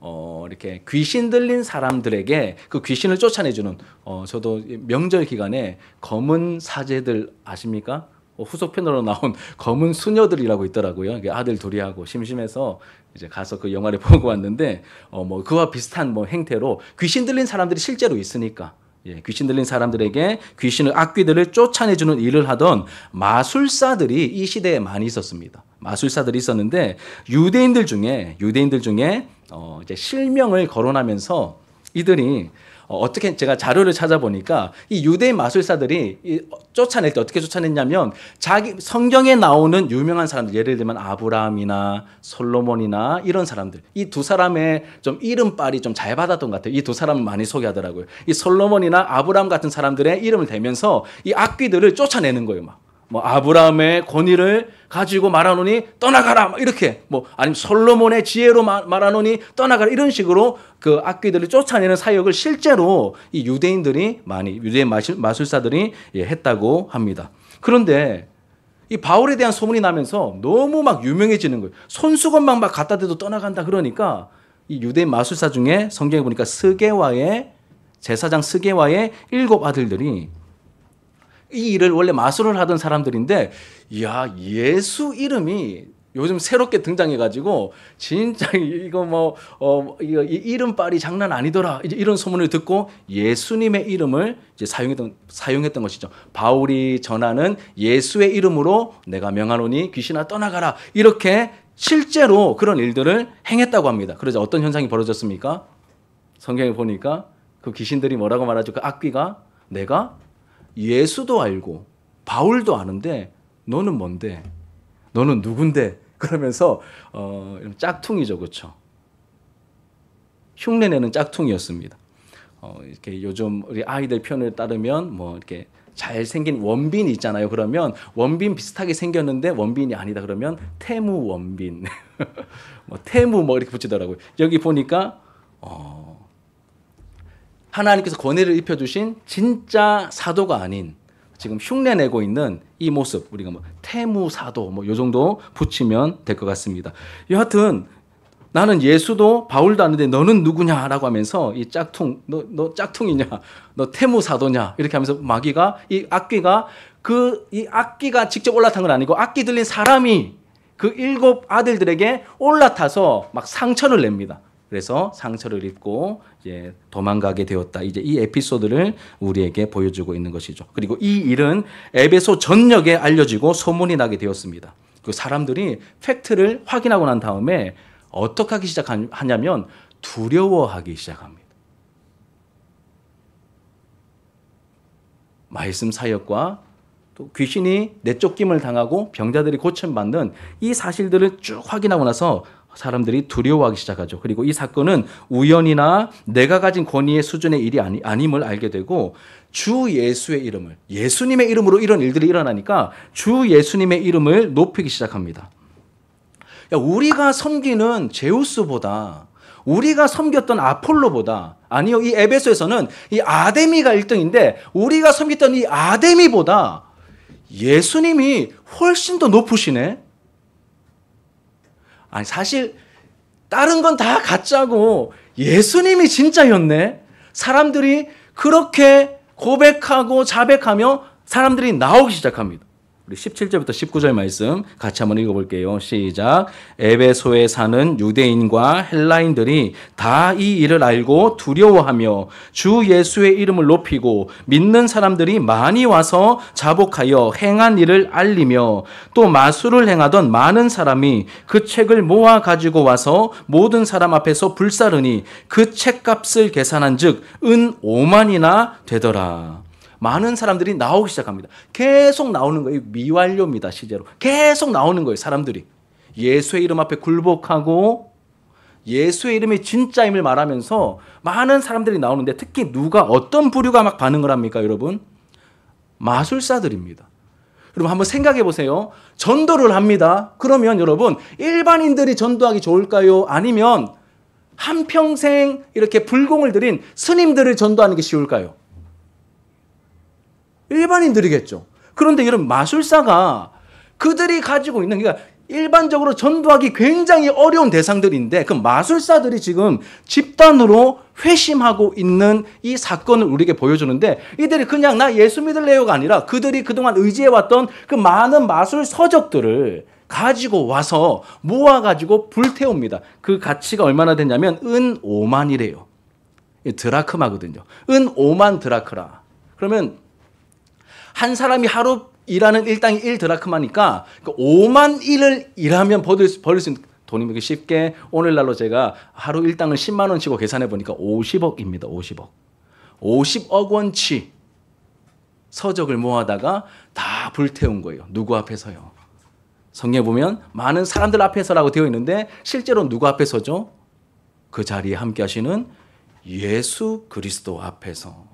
이렇게 귀신 들린 사람들에게 그 귀신을 쫓아내주는, 저도 명절 기간에 검은 사제들 아십니까? 후속편으로 나온 검은 수녀들이라고 있더라고요. 아들 둘이 하고 심심해서 이제 가서 그 영화를 보고 왔는데 그와 비슷한 행태로 귀신 들린 사람들이 실제로 있으니까, 귀신 들린 사람들에게 귀신을, 악귀들을 쫓아내주는 일을 하던 마술사들이 이 시대에 많이 있었습니다. 마술사들이 있었는데 유대인들 중에 이제 실명을 거론하면서 이들이 어떻게, 제가 자료를 찾아보니까 이 유대인 마술사들이 쫓아낼 때 어떻게 쫓아냈냐면 자기 성경에 나오는 유명한 사람들, 예를 들면 아브라함이나 솔로몬이나 이런 사람들, 이 두 사람의 좀 이름빨이 좀 잘 받았던 것 같아요. 이 두 사람을 많이 소개하더라고요. 이 솔로몬이나 아브라함 같은 사람들의 이름을 대면서 이 악귀들을 쫓아내는 거예요. 아브라함의 권위를 가지고 말하노니 떠나가라, 이렇게, 아니면 솔로몬의 지혜로 말하노니 떠나가라, 이런 식으로 그 악귀들을 쫓아내는 사역을 실제로 이 유대인 마술사들이 했다고 합니다. 그런데 이 바울에 대한 소문이 나면서 너무 막 유명해지는 거예요. 손수건만 막 갖다 대도 떠나간다. 그러니까 이 유대인 마술사 중에 성경에 보니까 제사장 스게와의 7 아들들이 이 일을, 원래 마술을 하던 사람들인데, 예수 이름이 요즘 새롭게 등장해가지고 진짜 이거 이 이름빨이 장난 아니더라, 이제 이런 소문을 듣고 예수님의 이름을 이제 사용했던 것이죠. 바울이 전하는 예수의 이름으로 내가 명하노니 귀신아 떠나가라, 이렇게 실제로 그런 일들을 행했다고 합니다. 그러자 어떤 현상이 벌어졌습니까? 성경에 보니까 그 귀신들이 뭐라고 말하죠? 그 악귀가, 내가 예수도 알고 바울도 아는데 너는 뭔데? 너는 누군데? 그러면서 짝퉁이죠, 그렇죠? 흉내내는 짝퉁이었습니다. 이렇게 요즘 우리 아이들 표현을 따르면 이렇게 잘생긴 원빈이 있잖아요. 그러면 원빈 비슷하게 생겼는데 원빈이 아니다 그러면 태무 원빈, 태무 이렇게 붙이더라고요. 여기 보니까 하나님께서 권위를 입혀주신 진짜 사도가 아닌, 지금 흉내내고 있는 이 모습, 우리가 태무 사도 요 정도 붙이면 될 것 같습니다. 여하튼 나는 예수도 바울도 아는데 너는 누구냐라고 하면서 이 짝퉁, 너 짝퉁이냐, 너 태무 사도냐, 이렇게 하면서 이 악귀가 직접 올라탄 건 아니고 악귀 들린 사람이 그 7 아들들에게 올라타서 막 상처를 냅니다. 그래서 상처를 입고 이제 도망가게 되었다. 이제 이 에피소드를 우리에게 보여주고 있는 것이죠. 그리고 이 일은 에베소 전역에 알려지고 소문이 나게 되었습니다. 그 사람들이 팩트를 확인하고 난 다음에 어떻게 하기 시작하냐면 두려워하기 시작합니다. 말씀 사역과 또 귀신이 내쫓김을 당하고 병자들이 고침받는 이 사실들을 쭉 확인하고 나서 사람들이 두려워하기 시작하죠. 그리고 이 사건은 우연이나 내가 가진 권위의 수준의 일이 아님을 알게 되고 주 예수의 이름을, 예수님의 이름으로 이런 일들이 일어나니까 주 예수님의 이름을 높이기 시작합니다. 우리가 섬기는 제우스보다, 우리가 섬겼던 아폴로보다, 아니요, 이 에베소에서는 이 아데미가 1등인데 우리가 섬겼던 이 아데미보다 예수님이 훨씬 더 높으시네. 아니, 사실 다른 건 다 가짜고 예수님이 진짜였네. 사람들이 그렇게 고백하고 자백하며 사람들이 나오기 시작합니다. 우리 17절부터 19절 말씀 같이 한번 읽어볼게요. 시작. 에베소에 사는 유대인과 헬라인들이 다 이 일을 알고 두려워하며 주 예수의 이름을 높이고 믿는 사람들이 많이 와서 자복하여 행한 일을 알리며 또 마술을 행하던 많은 사람이 그 책을 모아 가지고 와서 모든 사람 앞에서 불사르니 그 책값을 계산한 즉 은 5만이나 되더라. 많은 사람들이 나오기 시작합니다. 계속 나오는 거예요. 미완료입니다. 실제로. 계속 나오는 거예요. 사람들이. 예수의 이름 앞에 굴복하고 예수의 이름이 진짜임을 말하면서 많은 사람들이 나오는데 특히 누가 어떤 부류가 막 반응을 합니까, 여러분? 마술사들입니다. 여러분 한번 생각해 보세요. 전도를 합니다. 그러면 여러분 일반인들이 전도하기 좋을까요? 아니면 한평생 이렇게 불공을 들인 스님들을 전도하는 게 쉬울까요? 일반인들이겠죠. 그런데 여러분 마술사가 그들이 가지고 있는 그러니까 일반적으로 전도하기 굉장히 어려운 대상들인데 그 마술사들이 지금 집단으로 회심하고 있는 이 사건을 우리에게 보여주는데 이들이 그냥 나 예수 믿을래요가 아니라 그들이 그동안 의지해왔던 그 많은 마술 서적들을 가지고 와서 모아가지고 불태웁니다. 그 가치가 얼마나 되냐면 은 5만이래요. 드라크마거든요. 은 5만 드라크라. 그러면 한 사람이 하루 일하는 일당이 1드라크마니까 5만 일을 일하면 벌을 수 있는 돈이 쉽게 오늘날로 제가 하루 일당을 10만 원 치고 계산해 보니까 50억입니다. 50억. 50억 원치 서적을 모아다가 다 불태운 거예요. 누구 앞에서요? 성경에 보면 많은 사람들 앞에서라고 되어 있는데 실제로 누구 앞에서죠? 그 자리에 함께 하시는 예수 그리스도 앞에서.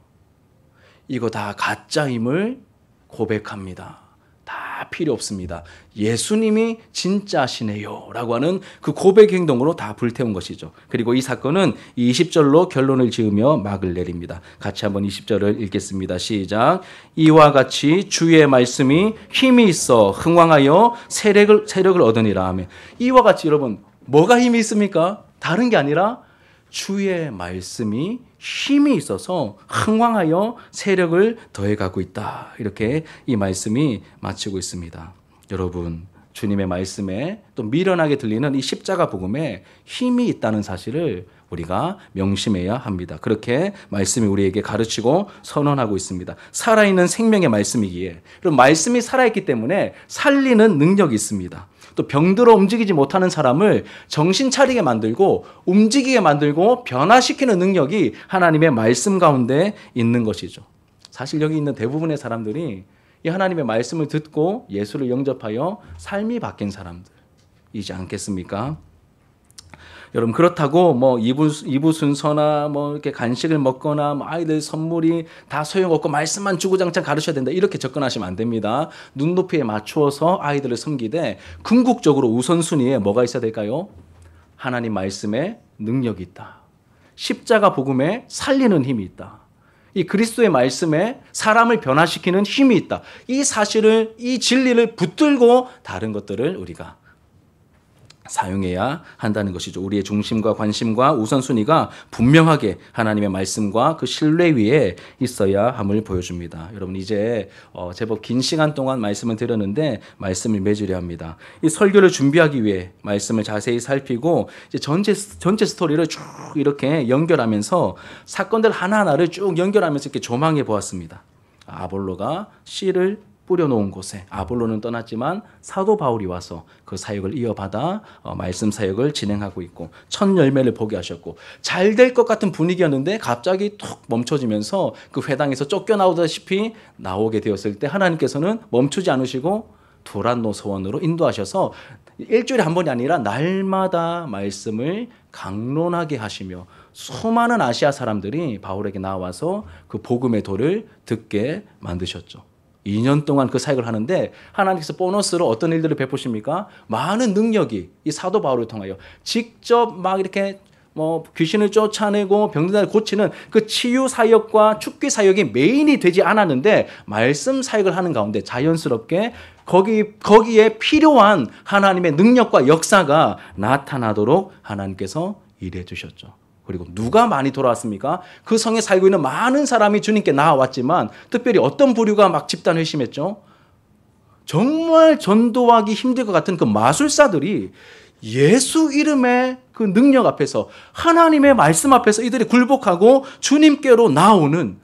이거 다 가짜임을 고백합니다. 다 필요 없습니다. 예수님이 진짜시네요 라고 하는 그 고백 행동으로 다 불태운 것이죠. 그리고 이 사건은 20절로 결론을 지으며 막을 내립니다. 같이 한번 20절을 읽겠습니다. 시작. 이와 같이 주의 말씀이 힘이 있어 흥왕하여 세력을 얻으니라 하며 이와 같이 여러분 뭐가 힘이 있습니까? 다른 게 아니라 주의 말씀이 힘이 있어서 흥왕하여 세력을 더해가고 있다. 이렇게 이 말씀이 마치고 있습니다. 여러분 주님의 말씀에 또 미련하게 들리는 이 십자가 복음에 힘이 있다는 사실을 우리가 명심해야 합니다. 그렇게 말씀이 우리에게 가르치고 선언하고 있습니다. 살아있는 생명의 말씀이기에 그럼 말씀이 살아있기 때문에 살리는 능력이 있습니다. 또 병들어 움직이지 못하는 사람을 정신 차리게 만들고 움직이게 만들고 변화시키는 능력이 하나님의 말씀 가운데 있는 것이죠. 사실 여기 있는 대부분의 사람들이 이 하나님의 말씀을 듣고 예수를 영접하여 삶이 바뀐 사람들이지 않겠습니까? 여러분 그렇다고 뭐 이부 순서나 뭐 이렇게 간식을 먹거나 뭐 아이들 선물이 다 소용없고 말씀만 주구장창 가르쳐야 된다 이렇게 접근하시면 안 됩니다. 눈높이에 맞추어서 아이들을 섬기되 궁극적으로 우선순위에 뭐가 있어야 될까요? 하나님 말씀에 능력이 있다. 십자가 복음에 살리는 힘이 있다. 이 그리스도의 말씀에 사람을 변화시키는 힘이 있다. 이 사실을 이 진리를 붙들고 다른 것들을 우리가 사용해야 한다는 것이죠. 우리의 중심과 관심과 우선순위가 분명하게 하나님의 말씀과 그 신뢰 위에 있어야 함을 보여줍니다. 여러분 이제 제법 긴 시간 동안 말씀을 들었는데 말씀을 맺으려 합니다. 이 설교를 준비하기 위해 말씀을 자세히 살피고 이제 전체 스토리를 쭉 이렇게 연결하면서 사건들 하나하나를 쭉 연결하면서 이렇게 조망해 보았습니다. 아볼로가 씨를 뿌려놓은 곳에 아볼로는 떠났지만 사도 바울이 와서 그 사역을 이어받아 말씀 사역을 진행하고 있고 첫 열매를 보게 하셨고 잘 될 것 같은 분위기였는데 갑자기 툭 멈춰지면서 그 회당에서 쫓겨나오다시피 나오게 되었을 때 하나님께서는 멈추지 않으시고 두란노 소원으로 인도하셔서 일주일에 한 번이 아니라 날마다 말씀을 강론하게 하시며 수많은 아시아 사람들이 바울에게 나와서 그 복음의 도를 듣게 만드셨죠. 2년 동안 그 사역을 하는데 하나님께서 보너스로 어떤 일들을 베푸십니까? 많은 능력이 이 사도 바울을 통하여 직접 막 이렇게 뭐 귀신을 쫓아내고 병들을 고치는 그 치유 사역과 축기 사역이 메인이 되지 않았는데 말씀 사역을 하는 가운데 자연스럽게 거기에 필요한 하나님의 능력과 역사가 나타나도록 하나님께서 일해 주셨죠. 그리고 누가 많이 돌아왔습니까? 그 성에 살고 있는 많은 사람이 주님께 나아왔지만 특별히 어떤 부류가 막 집단 회심했죠? 정말 전도하기 힘들 것 같은 그 마술사들이 예수 이름의 그 능력 앞에서 하나님의 말씀 앞에서 이들이 굴복하고 주님께로 나오는,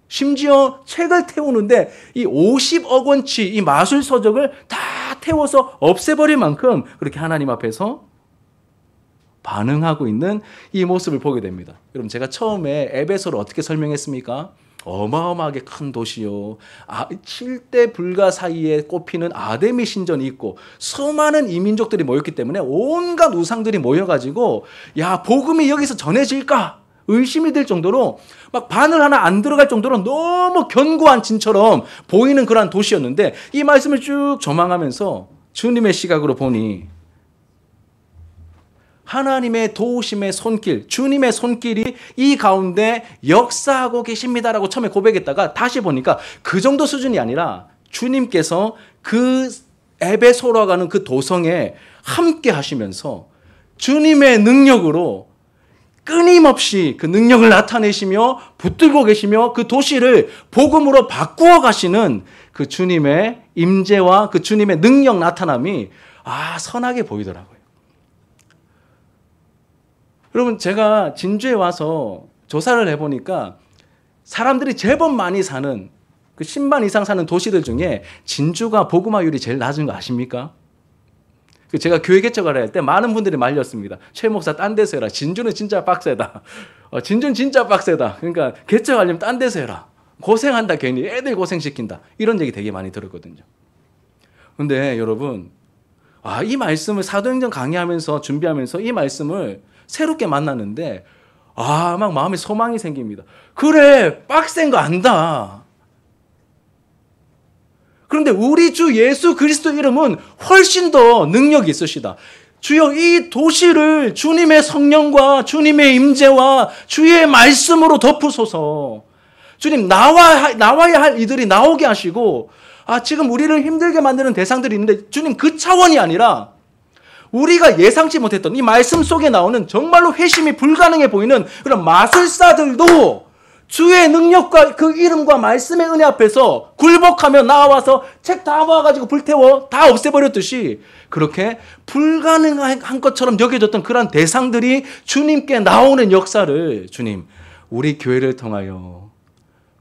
심지어 책을 태우는데 이 50억 원치 이 마술 서적을 다 태워서 없애버릴 만큼 그렇게 하나님 앞에서 반응하고 있는 이 모습을 보게 됩니다. 여러분, 제가 처음에 에베소를 어떻게 설명했습니까? 어마어마하게 큰 도시요. 7대 불가 사이에 꼽히는 아데미 신전이 있고 수많은 이민족들이 모였기 때문에 온갖 우상들이 모여가지고 야, 복음이 여기서 전해질까? 의심이 들 정도로 막 바늘 하나 안 들어갈 정도로 너무 견고한 진처럼 보이는 그러한 도시였는데 이 말씀을 쭉 조망하면서 주님의 시각으로 보니 하나님의 도우심의 손길, 주님의 손길이 이 가운데 역사하고 계십니다라고 처음에 고백했다가 다시 보니까 그 정도 수준이 아니라 주님께서 그 에베소라고 하는 그 도성에 함께 하시면서 주님의 능력으로 끊임없이 그 능력을 나타내시며 붙들고 계시며 그 도시를 복음으로 바꾸어 가시는 그 주님의 임재와 그 주님의 능력 나타남이 선하게 보이더라고요. 여러분, 제가 진주에 와서 조사를 해보니까 사람들이 제법 많이 사는 그 10만 이상 사는 도시들 중에 진주가 복음화율이 제일 낮은 거 아십니까? 제가 교회 개척을 할 때 많은 분들이 말렸습니다. 최 목사 딴 데서 해라. 진주는 진짜 빡세다. 진주는 진짜 빡세다. 그러니까 개척하려면 딴 데서 해라. 고생한다 괜히. 애들 고생시킨다. 이런 얘기 되게 많이 들었거든요. 근데 여러분, 이 말씀을 사도행전 강의하면서 준비하면서 이 말씀을 새롭게 만났는데 막 마음에 소망이 생깁니다. 그래, 빡센 거 안다. 그런데 우리 주 예수 그리스도 이름은 훨씬 더 능력이 있으시다. 주여, 이 도시를 주님의 성령과 주님의 임재와 주의 말씀으로 덮으소서. 주님, 나와야 할 이들이 나오게 하시고, 지금 우리를 힘들게 만드는 대상들이 있는데 주님, 그 차원이 아니라 우리가 예상치 못했던 이 말씀 속에 나오는 정말로 회심이 불가능해 보이는 그런 마술사들도 주의 능력과 그 이름과 말씀의 은혜 앞에서 굴복하며 나와서 책 다 모아가지고 불태워 다 없애버렸듯이 그렇게 불가능한 것처럼 여겨졌던 그런 대상들이 주님께 나오는 역사를 주님, 우리 교회를 통하여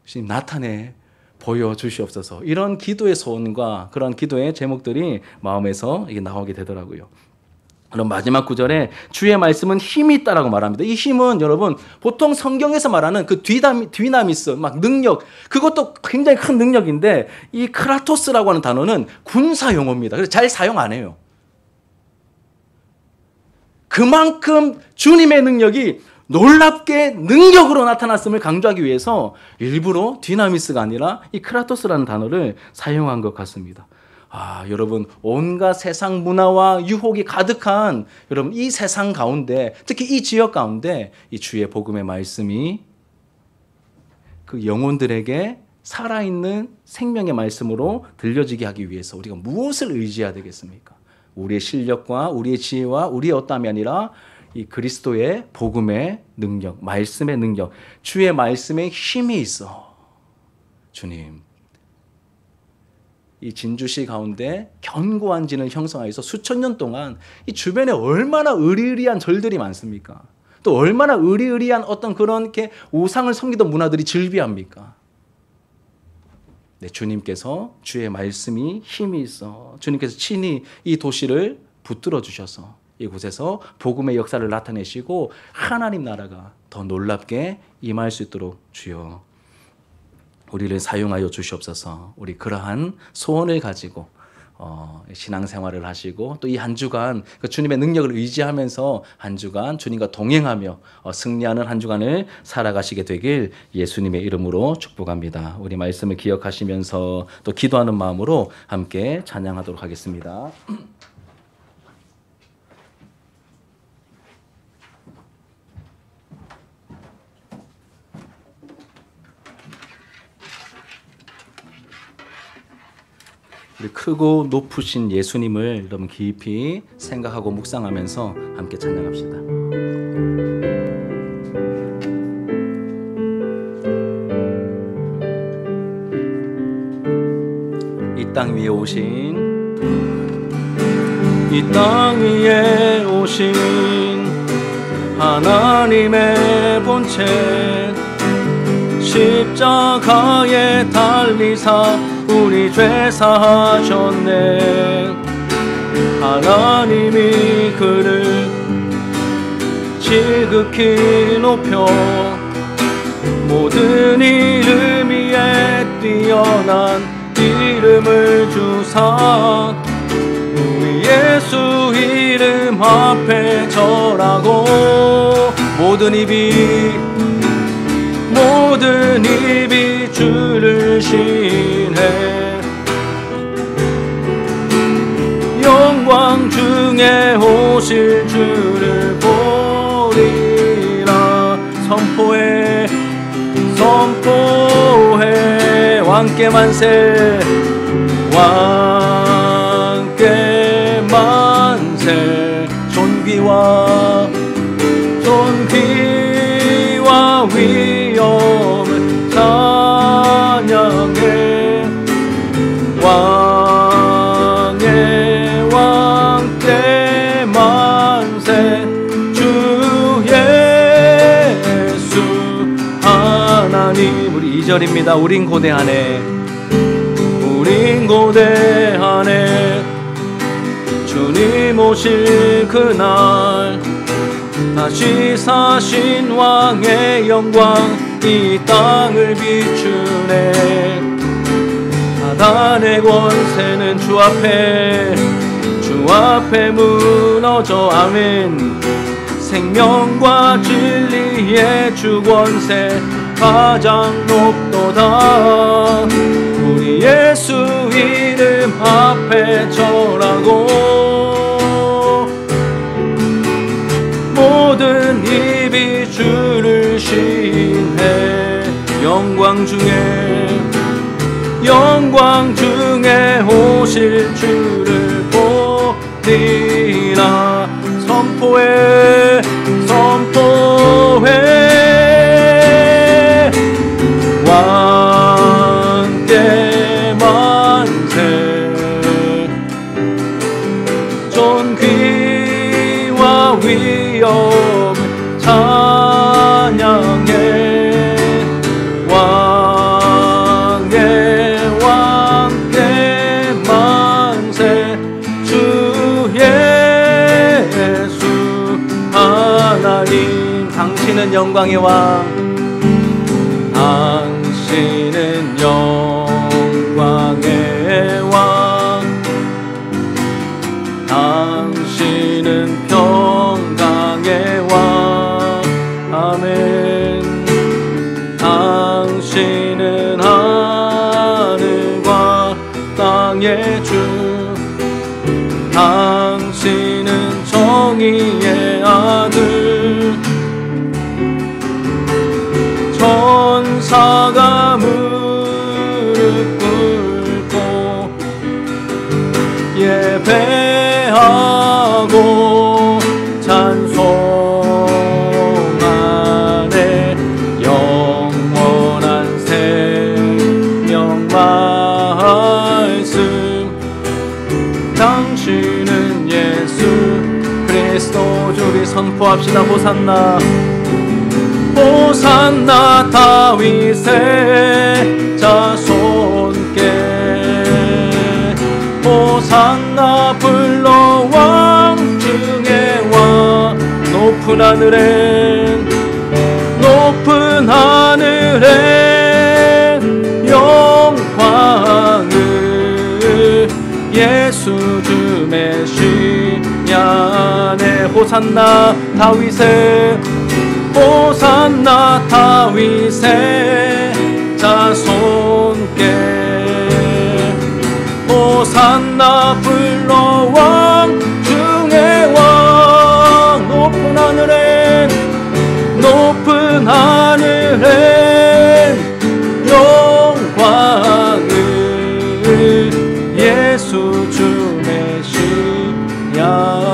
주님 나타내 보여주시옵소서. 이런 기도의 소원과 그런 기도의 제목들이 마음에서 이게 나오게 되더라고요. 그럼 마지막 구절에 주의 말씀은 힘이 있다라고 말합니다. 이 힘은 여러분 보통 성경에서 말하는 그 디나미스, 막 능력, 그것도 굉장히 큰 능력인데 이 크라토스라고 하는 단어는 군사 용어입니다. 그래서 잘 사용 안 해요. 그만큼 주님의 능력이 놀랍게 능력으로 나타났음을 강조하기 위해서 일부러 디나미스가 아니라 이 크라토스라는 단어를 사용한 것 같습니다. 여러분, 온갖 세상 문화와 유혹이 가득한 여러분 이 세상 가운데, 특히 이 지역 가운데 이 주의 복음의 말씀이 그 영혼들에게 살아있는 생명의 말씀으로 들려지게 하기 위해서 우리가 무엇을 의지해야 되겠습니까? 우리의 실력과 우리의 지혜와 우리의 어떠함이 아니라 이 그리스도의 복음의 능력, 말씀의 능력, 주의 말씀에 힘이 있어. 주님, 이 진주시 가운데 견고한 진을 형성하여서 수천 년 동안 이 주변에 얼마나 의리의리한 절들이 많습니까? 또 얼마나 의리의리한 어떤 그런 이렇게 우상을 섬기던 문화들이 즐비합니까? 네, 주님께서 주의 말씀이 힘이 있어. 주님께서 친히 이 도시를 붙들어 주셔서 이곳에서 복음의 역사를 나타내시고 하나님 나라가 더 놀랍게 임할 수 있도록 주여 우리를 사용하여 주시옵소서. 우리 그러한 소원을 가지고 신앙생활을 하시고 또 이 한 주간 그 주님의 능력을 의지하면서 한 주간 주님과 동행하며 승리하는 한 주간을 살아가시게 되길 예수님의 이름으로 축복합니다. 우리 말씀을 기억하시면서 또 기도하는 마음으로 함께 찬양하도록 하겠습니다. 우리 크고 높으신 예수님을 여러분 깊이 생각하고 묵상하면서 함께 찬양합시다. 이 땅 위에 오신 하나님의 본체 십자가에 달리사 우리 죄 사하셨네. 하나님이 그를 지극히 높여 모든 이름 위에 뛰어난 이름을 주사 우리 예수 이름 앞에 절하고 모든 입이 주를 신해. 영광 중에 오실 주를 보리라. 선포해 왕께 만세 존귀와 위엄을 찬양해. 왕께 만세 주 예수 하나님. 우리 2절입니다. 우린 고대하네 주님 오실 그날 다시 사신 왕의 영광 이 땅을 비추네. 사단의 권세는 주 앞에 무너져. 아멘. 생명과 진리의 주 권세 가장 높도다. 우리 예수 이름 앞에 절하고 모든 입이 주를 신해. 영광 중에 오실 주를 보리라. 선포해 왕께 만세 존귀와 위엄 찬양해. 왕께 만세 주 예수 하나님. 당신은 영광의 왕 당신은 영광의 왕 당신은 평강의 왕. 아멘. 당신은 하늘과 땅의 주 당신은 정의의 아들. 천사가 무릎 꿇고 예배하고 찬송하네. 영원한 생명 말씀 당신은 예수 그리스도. 우리 선포합시다. 호산나 다윗의 자손께 호산나 불러 왕 중에 왕. 높은 하늘에 영광을 예수 주 메시아네. 호산나 다윗의 자손께 호산나 불러 왕 중에 왕. 높은 하늘에 영광을 야